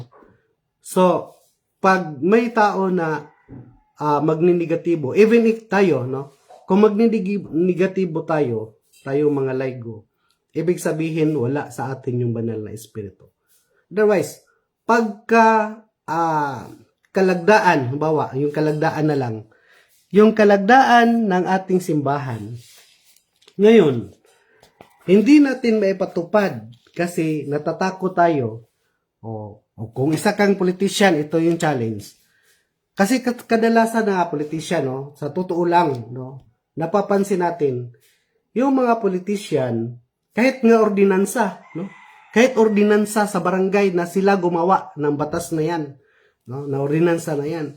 So, pag may tao na magninegatibo, even if tayo, kung magninegatibo tayo mga laigo, ibig sabihin wala sa atin yung banal na espiritu. Otherwise, pagka kalagdaan, halimbawa, yung kalagdaan na lang, yung kalagdaan ng ating simbahan, ngayon, hindi natin maipatupad kasi natatakot tayo. O kung isa kang politician, ito yung challenge. Kasi kadalasan na politician, sa totoo lang, napapansin natin, yung mga politician, kahit nga ordinansa, kahit ordinansa sa barangay na sila gumawa ng batas na yan, na ordinansa na yan,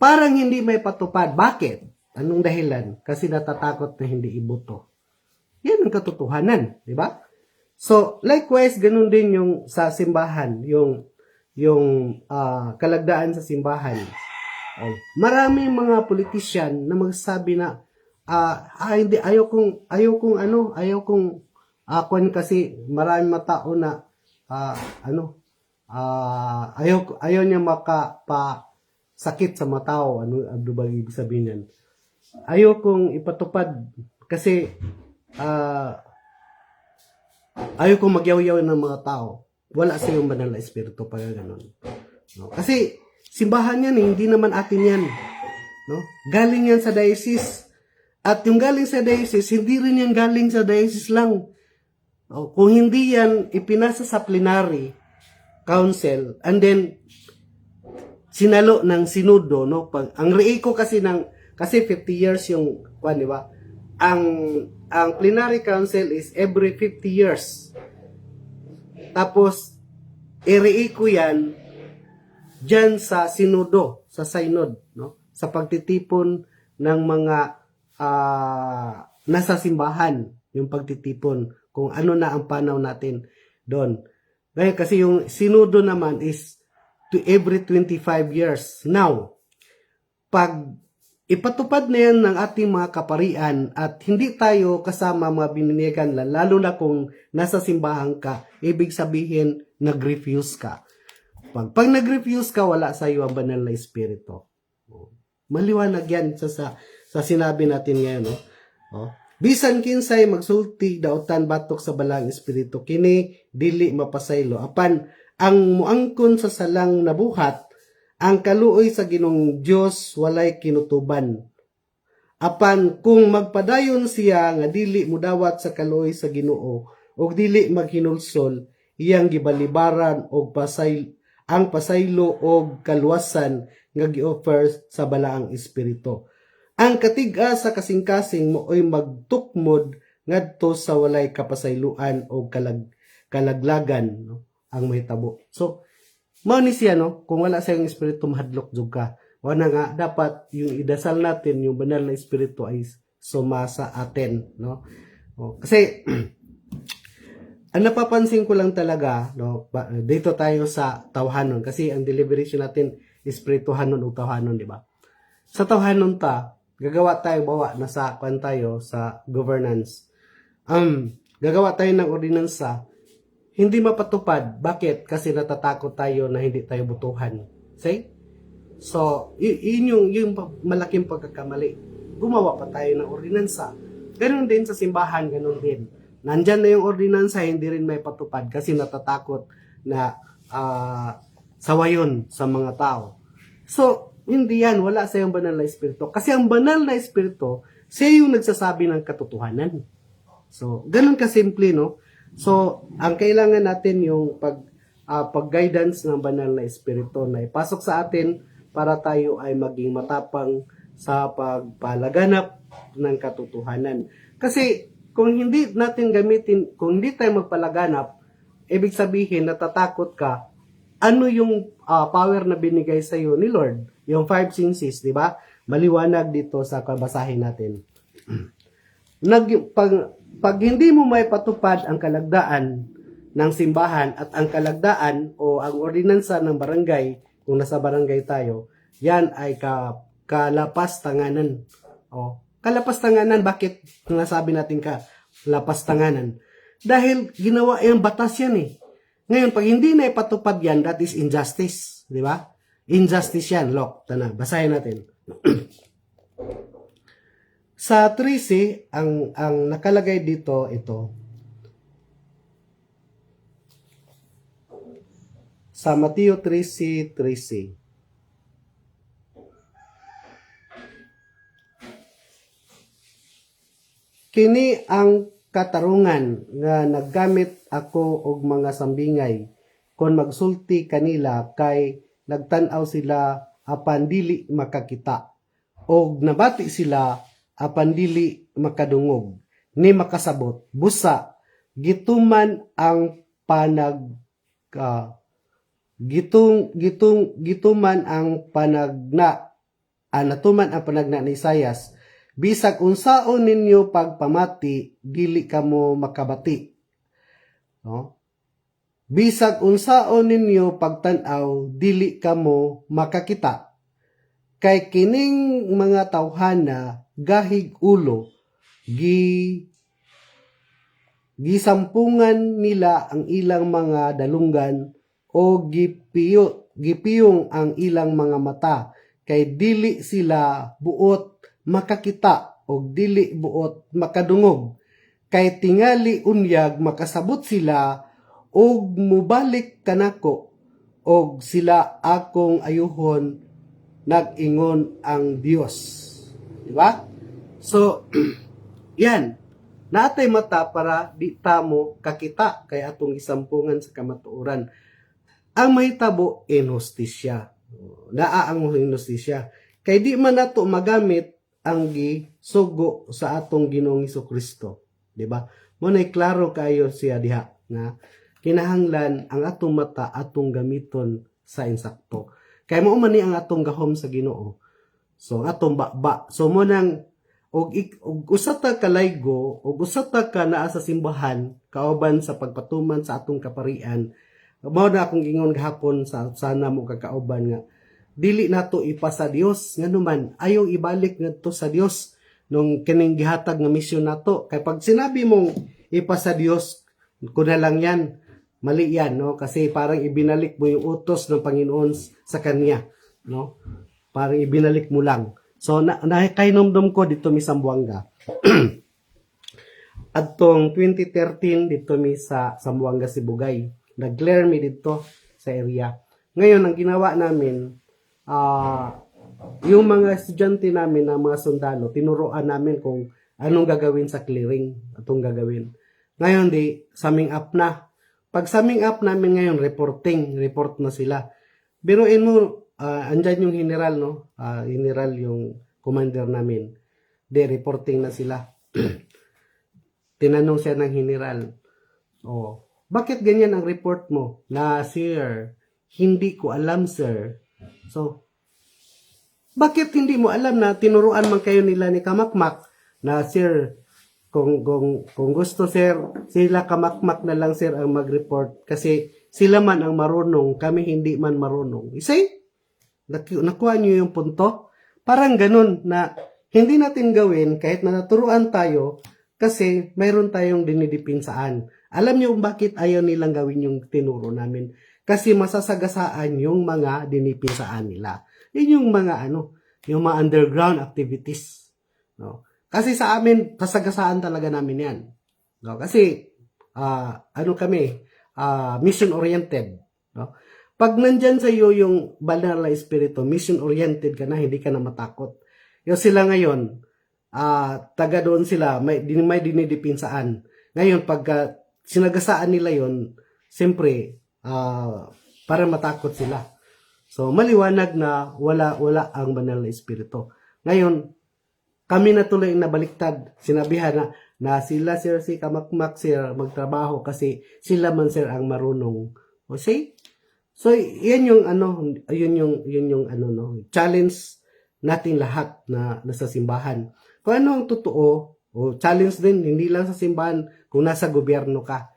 parang hindi may patupad. Bakit? Anong dahilan? Kasi natatakot na hindi iboto. Yan ang katotohanan, di ba? So, likewise, ganun din yung sa simbahan, yung kalagdaan sa simbahan. Maraming mga politician na magsabi na, hindi, ayaw kong kasi maraming matao na, ayaw niya sakit sa matao. Ano ba ibig sabihin yan? Ayaw kong ipatupad kasi ayaw kong magyaw-yaw ng mga tao. Wala sa iyong banal na espiritu pag gano'n. Kasi simbahan yan, hindi naman atin yan. Galing yan sa diocese. At yung galing sa diocese, hindi rin yan galing sa diocese lang. Kung hindi yan ipinasa sa plenary council, and then sinalo ng sinudo, ang reiko kasi 50 years yung di ba? Ang plenary council is every 50 years. Tapos ireiko yan diyan sa sinudo, sa synod, sa pagtitipon ng mga nasa simbahan, yung pagtitipon kung ano na ang panaw natin doon. Dahil kasi yung sinudo naman is to every 25 years. Now, pag ipatupad na yan ng ating mga kaparian at hindi tayo kasama mga bininigan, lalo na kung nasa simbahan ka, ibig sabihin, nag-refuse ka. Pag nag-refuse ka, wala sa iyo ang banal na espiritu. Maliwanag yan sa sinabi natin ngayon. Bisan kinsay magsulti daotan batok sa balang espiritu, kini dili mapasaylo. Apan, ang muangkon sa salang nabuhat, ang kaluoy sa Ginong Dios walay kinutuban. Apan kung magpadayon siya nga dili mudawat sa kaluoy sa Ginoo ug dili maghinulsol, iyang gibalibaran og ang pasaylo og kaluwasan nga gi-offer sa balaang espiritu. Ang katiga sa kasing-kasing mooy magtukmod ngadto sa walay kapasayloan o kalaglagan, ang mahitabo. So, mao ni siya, kung wala sa yung espiritu, mahadlok jud ka. Wala nga, dapat yung idasal natin, yung banal na espiritu ay sumasa atin. Kasi, ang napapansin ko lang talaga, dito tayo sa tawhanon. Kasi ang deliberation natin, espirituhanon o tawhanon, di ba? Sa tawhanon gagawa tayo, bawa, nasa kwan tayo sa governance. Gagawa tayo ng ordinansa, hindi mapatupad. Bakit? Kasi natatakot tayo na hindi tayo butuhan. See? So, yun yung malaking pagkakamali. Gumawa pa tayo ng ordinansa. Ganun din sa simbahan, ganun din. Nandyan na yung ordinansa, hindi rin may patupad kasi natatakot na sawayon sa mga tao. So, hindi yan. Wala sa yung banal na espiritu. Kasi ang banal na espiritu, siya yung nagsasabi ng katotohanan. So, ganun kasimple, no? So, ang kailangan natin yung pag-guidance ng banal na espiritu na ipasok sa atin para tayo ay maging matapang sa pagpalaganap ng katotohanan. Kasi, kung hindi natin gamitin, kung hindi tayo magpalaganap, ibig sabihin, natatakot ka, ano yung power na binigay sa iyo ni Lord? Yung 5 senses, di ba? Maliwanag dito sa kabasahin natin. Pag hindi mo may patupad ang kalagdaan ng simbahan at ang kalagdaan o ang ordinansa ng barangay, kung nasa barangay tayo, yan ay kalapastanganan. O, kalapastanganan, bakit nasabi natin kalapastanganan? Dahil ginawa yung batas yan eh. Ngayon, pag hindi na ipatupad yan, that is injustice. Di ba? Injustice yan. Look, basahin natin. Sa 13, ang nakalagay dito, ito. Sa Mateo 13:13. Kini ang katarungan nga naggamit ako og mga sambingay kon magsulti kanila kay nagtan-aw sila apan dili makakita og nabati sila apan dili makadungog ni makasabot busa gituman ang gituman ang panagna anatuman ang panagna ni Isayas. Bisag unsaon ninyo pagpamati, dili kamo makabati. No? Bisag unsaon ninyo pagtan-aw, dili kamo makakita. Kay kining mga tawhana gahig ulo, gisampungan nila ang ilang mga dalunggan o gipiyong ang ilang mga mata, kay dili sila buot makakita og dili buot makadungog, kay tingali unyag makasabot sila og mubalik kanako og sila akong ayuhon nag-ingon ang Dios. Di ba? So, yan. Natay mata para di tamo kakita kay atong isampungan sa kamatuoran. Ang mahitabo inhustisya. Naa ang inhustisya. Kay di man nato magamit ang gisugo sa atong Ginoong Hesukristo, di ba? Mo nay klaro kayo siya diha nga kinahanglan ang atong mata atong gamiton sa insakto. Kay mao man ni ang atong gahom sa Ginoo. So atong baba. So mo nang og usa ta kalaygo og usa ta ka naa sa simbahan kauban sa pagpatuman sa atong kaparian. Mao na akong gingon gahapon sa sana mo kakauban nga dili nato ipasa Dios nganuman ayaw ibalik ngadto sa Dios nung kining gihatag nga misyon nato. Kay pag sinabi mong ipasa Dios kun na lang yan, mali yan, no? Kasi parang ibinalik mo yung utos ng Panginoon sa kanya, no? Parang ibinalik mo lang. So nakainomdom ko dito mi Sambuanga. Adtong 2013 dito mi sa Sambuanga, Sibugay. Nag-clear mi dito sa area. Ngayon ang ginawa namin yung mga estudyante namin na mga sundalo, tinuruan namin kung anong gagawin sa clearing, atong gagawin. Ngayon summing up na. Pag summing up namin ngayon, report na sila. Biruin mo, andyan yung general, no? General yung commander namin. Reporting na sila. Tinanong siya ng general, bakit ganyan ang report mo? Na, sir, hindi ko alam, sir. So, bakit hindi mo alam na tinuruan man kayo nila ni Kamakmak na, sir, kung gusto, sir, sila Kamakmak na lang, sir, ang mag-report kasi sila man ang marunong, kami hindi man marunong. Isay, nakuha niyo yung punto? Parang ganun na hindi natin gawin kahit na naturuan tayo kasi mayroon tayong dinidepinsaan. Alam niyo bakit ayaw nilang gawin yung tinuro namin? Kasi masasagasaan yung mga dinipinsaan nila. Yun yung mga yung mga underground activities. No? Kasi sa amin, kasagasaan talaga namin yan. No? Kasi, kami, mission-oriented. No? Pag nandyan sa iyo yung banal na espiritu, mission-oriented ka na, hindi ka na matakot. Yung sila ngayon, taga doon sila, may dinidepinsaan. Ngayon, pag sinagasaan nila yon, siyempre, para matakot sila. So, maliwanag na wala ang banal na espiritu. Ngayon, kami na tuloy nabaliktad. Sinabihan na sila, sir, si Kamakmak, sir, magtrabaho kasi sila man, sir, ang marunong. O, see? So, yan yung challenge natin lahat na nasa simbahan. Kung ano ang totoo, o challenge din, hindi lang sa simbahan, kung nasa gobyerno ka.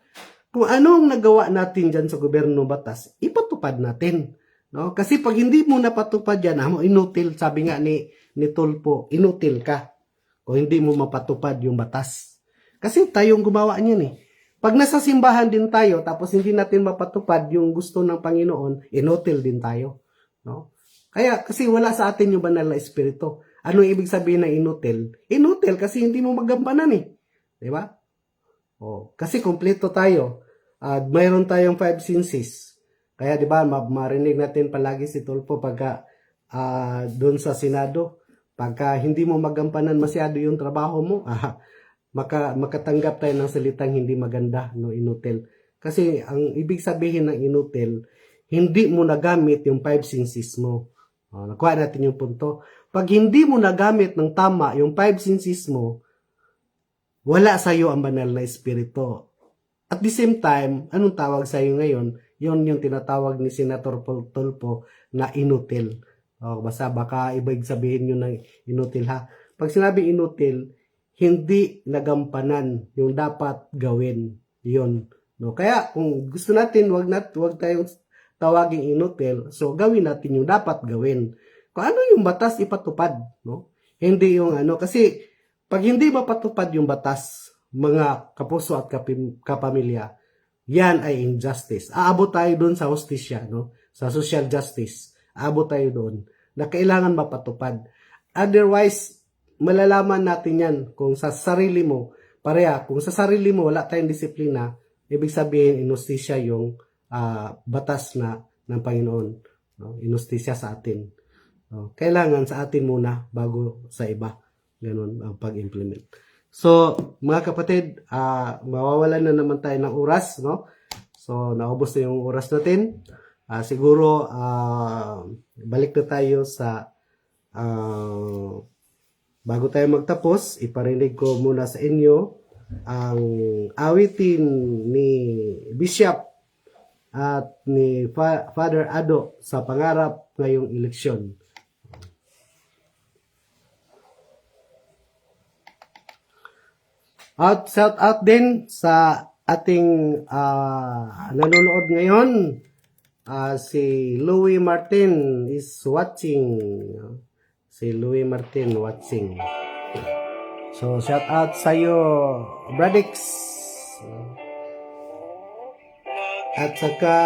Kung ano ang nagawa natin dyan sa gobyerno batas, ipatupad natin. No? Kasi pag hindi mo napatupad yan, inutil, sabi nga ni Tulpo, inutil ka kung hindi mo mapatupad yung batas. Kasi tayong gumawa niyan eh. Pag nasa simbahan din tayo, tapos hindi natin mapatupad yung gusto ng Panginoon, inutil din tayo. No? Kaya, kasi wala sa atin yung banal na espiritu. Ano ibig sabihin ng inutil? Inutil kasi hindi mo magampanan eh. Di ba? Kasi kompleto tayo. Mayroon tayong 5 senses. Kaya di ba, marinig natin palagi si Tulfo pagka doon sa Senado, pagka hindi mo magampanan masyado yung trabaho mo, makatanggap tayo ng salitang hindi maganda, no, inutil. Kasi ang ibig sabihin ng inutil, hindi mo nagamit yung 5 senses mo. Nakuha natin yung punto. Pag hindi mo nagamit ng tama yung 5 senses mo, wala sa iyo ang banal na espiritu. At the same time, anong tawag sa iyo ngayon? Yun yung tinatawag ni Senator Tulfo na inutil. Baka ibig sabihin yun ng inutil ha. Pag sinabi inutil, hindi nagampanan yung dapat gawin. Yun. No? Kaya kung gusto natin, wag tayong tawaging inutil, so gawin natin yung dapat gawin. Kung ano yung batas, ipatupad. No? Hindi yung kasi pag hindi mapatupad yung batas, mga kapuso at kapamilya, yan ay injustice. Aabot tayo doon sa hustisya, no? Sa social justice. Aabot tayo doon na kailangan mapatupad. Otherwise, malalaman natin yan kung sa sarili mo, kung sa sarili mo wala tayong disiplina, ibig sabihin inustisya yung batas na ng Panginoon. No? Inustisya sa atin. No? Kailangan sa atin muna bago sa iba. Ganun ang pag-implement. So, mga kapatid, mawawalan na naman tayo ng oras, no? So, naubos na yung oras natin. Siguro, balik na tayo sa bago tayo magtapos, iparinig ko muna sa inyo ang awitin ni Bishop at ni Father Ado sa pangarap ngayong eleksyon. Shout out din sa ating nanonood ngayon. Si Louie Martin is watching. Si Louie Martin watching. So, shout out sa'yo, Bradix. At saka,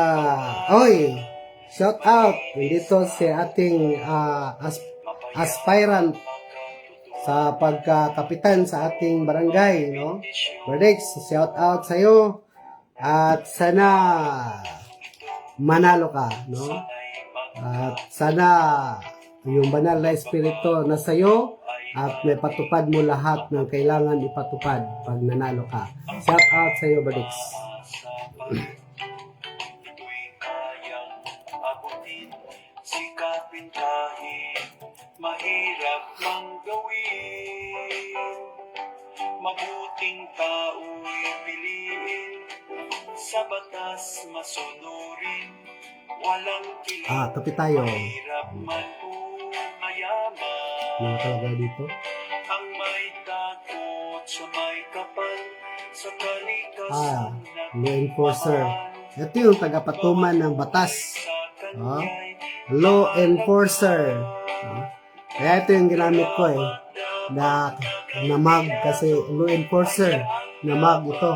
shout out dito si ating aspirant sa pagkakapitan sa ating barangay, no? Bradix, shout out sa'yo. At sana manalo ka, no? At sana yung banal na espiritu na sa'yo at may patupad mo lahat ng kailangan ipatupad pag nanalo ka. Shout out sa'yo, Bradix. Sikapin kahit mahirap mang gawin, mabuting tao'y piliin, sa batas masunurin, walang kilig, Tapi tayo. mahirap man o mayaman. Mga talaga dito. Ang may takot sa may kapal, sa kalikasan Law enforcer. Ito yung tagapatuman ng batas. Law enforcer. Kaya ito yung ginamit ko eh. na namag kasi law enforcer. Namag ito.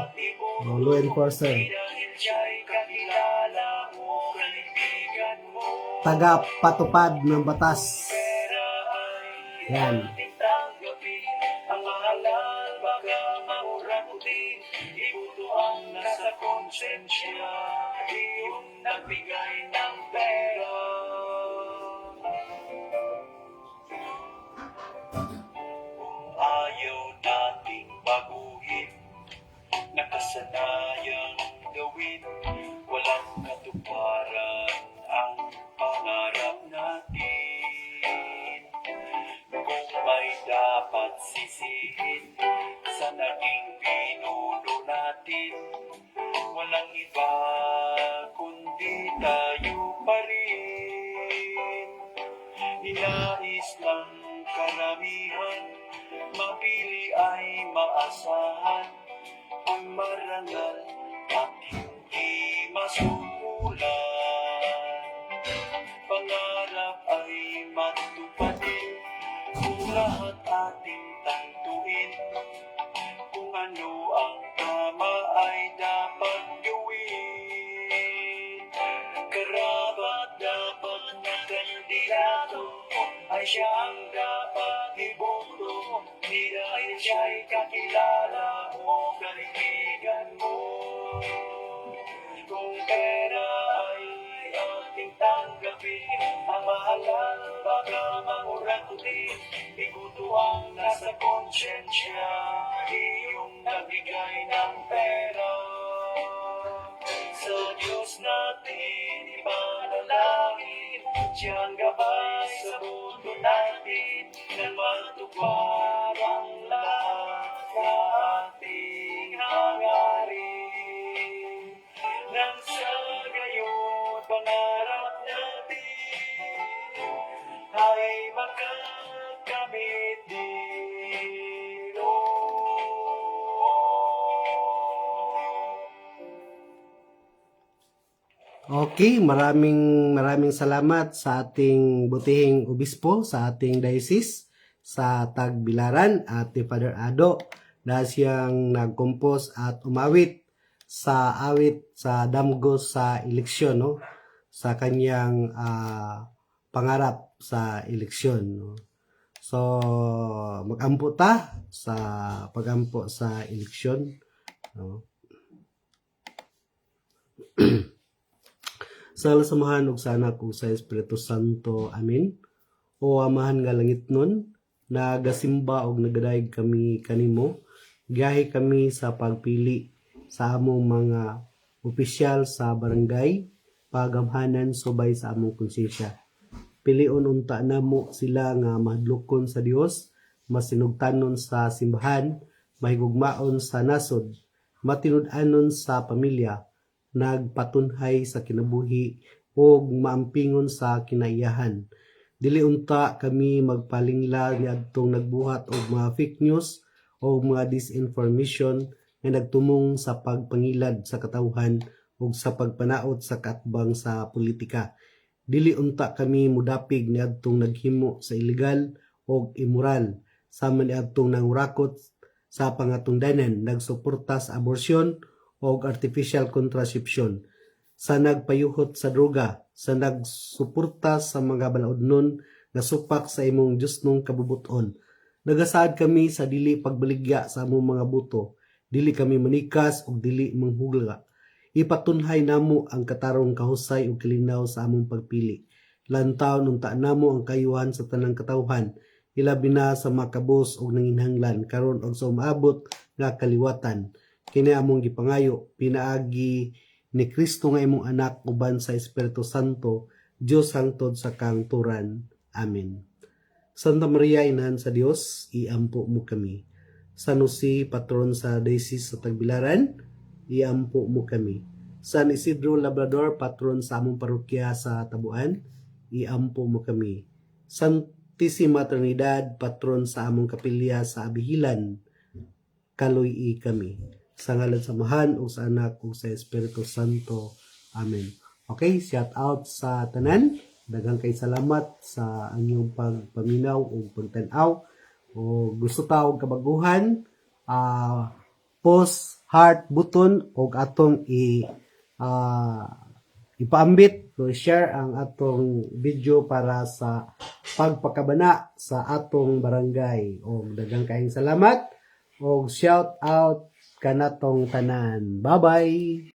Law enforcer. Taga patupad ng batas. Yan. Ang mahalan baka maurang din, ibutuan na sa konsensya, yung nagbigay ng pera. Kung ayaw nating baguhin, nakasanayang gawin, walang katuparan ang pangarap natin. Kung may dapat sisihin sa naging pinuno natin, walang iba kundi tayo pa rin. Inais ng karamihan, mapili ay maasahan, ang marangal at hindi masukulan. Pangarap ay matupadin kung lahat ating tantuin, kung ano ang tama ay dapat gawin. Karapat dapat na kandidato ay siya ang dapat iboto, di dahil siya'y kakilala o kaibigan mo. Kung pera ay ating tanggapin, ang mahalan baka mangurang din, igutuang nasa konsensya, iyong nagbigay ng pera. Sa Diyos natin ipanalangin, siyang gabay sa buto natin, na matupad ang lahat na ating hangarin. Nang sa gayon pangarap natin ay makakamit din. Okay, maraming salamat sa ating butihing obispo, sa ating diocese, sa Tagbilaran at ni Father Ado dahil siyang nag-compose at umawit sa awit sa damgo sa eleksyon, no? Sa kanyang pangarap sa eleksyon, no? So, mag-ampo ta sa pag-ampo sa eleksyon, no? Sa samahan ug sana ko sa Espiritu Santo. Amen. O amahan nga langit nun, nagasimba og nagadayeg kami kanimo, giyahi kami sa pagpili sa among mga opisyal sa barangay, pagamhanan subay sa among konsensya. Pilion unta namo sila nga mahadlokon sa Dios, masinugtanon sa simbahan, mahigugmaon sa nasod, matinud-anon sa pamilya, nagpatunhay sa kinabuhi o maampingon sa kinaiyahan. Dili unta kami magpalingla niadtong nagbuhat og mga fake news o mga disinformation nga nagtumong sa pagpangilad sa katawhan ug sa pagpanaot sa kaatbang sa politika. Dili unta kami mudapig niadtong naghimo sa illegal o immoral, sama niadtong nangurakot sa pangatungdanan, nagsuporta sa abortion o artificial contraception, sa nagpayuhot sa droga, sa nagsuporta sa mga balaodnon nga supak sa imong Diosnong kabubuton. Nagasaad kami sa dili pagbaligya sa among mga buto, dili kami manikas ug dili manghugla. Ipatunhay namo ang katarong kahusay ug kalinaw sa among pagpili. Lantaw unta namo ang kayuhan sa tanang katawhan, ilabi na sa makabos ug nanginhanglan karon og sa umaabot nga kaliwatan. Kini among gipangayo pinaagi ni Kristo nga imong anak uban sa Espiritu Santo, Dios hangtod sa kangturan. Amen. Santa Maria, Inahan sa Dios, iampo mo kami. San Jose, patron sa Diocese sa Tagbilaran, iampo mo kami. San Isidro Labrador, patron sa among parokya sa Tabuan, iampo mo kami. Santissima Trinidad, patron sa among kapilya sa Abihilan, kaluy kami. Sa ngalan sa Amahan o sa Anak o sa Espiritu Santo. Amen. Okay, shout out sa tanan. Daghang kay salamat sa inyong pagpaminaw o pagtanaw. o gusto ta og kabaguhan, post heart button og atong ipaambit o share ang atong video para sa pagpakabana sa atong barangay. O daghang kaayong salamat o shout out kanatong tanan. Bye-bye!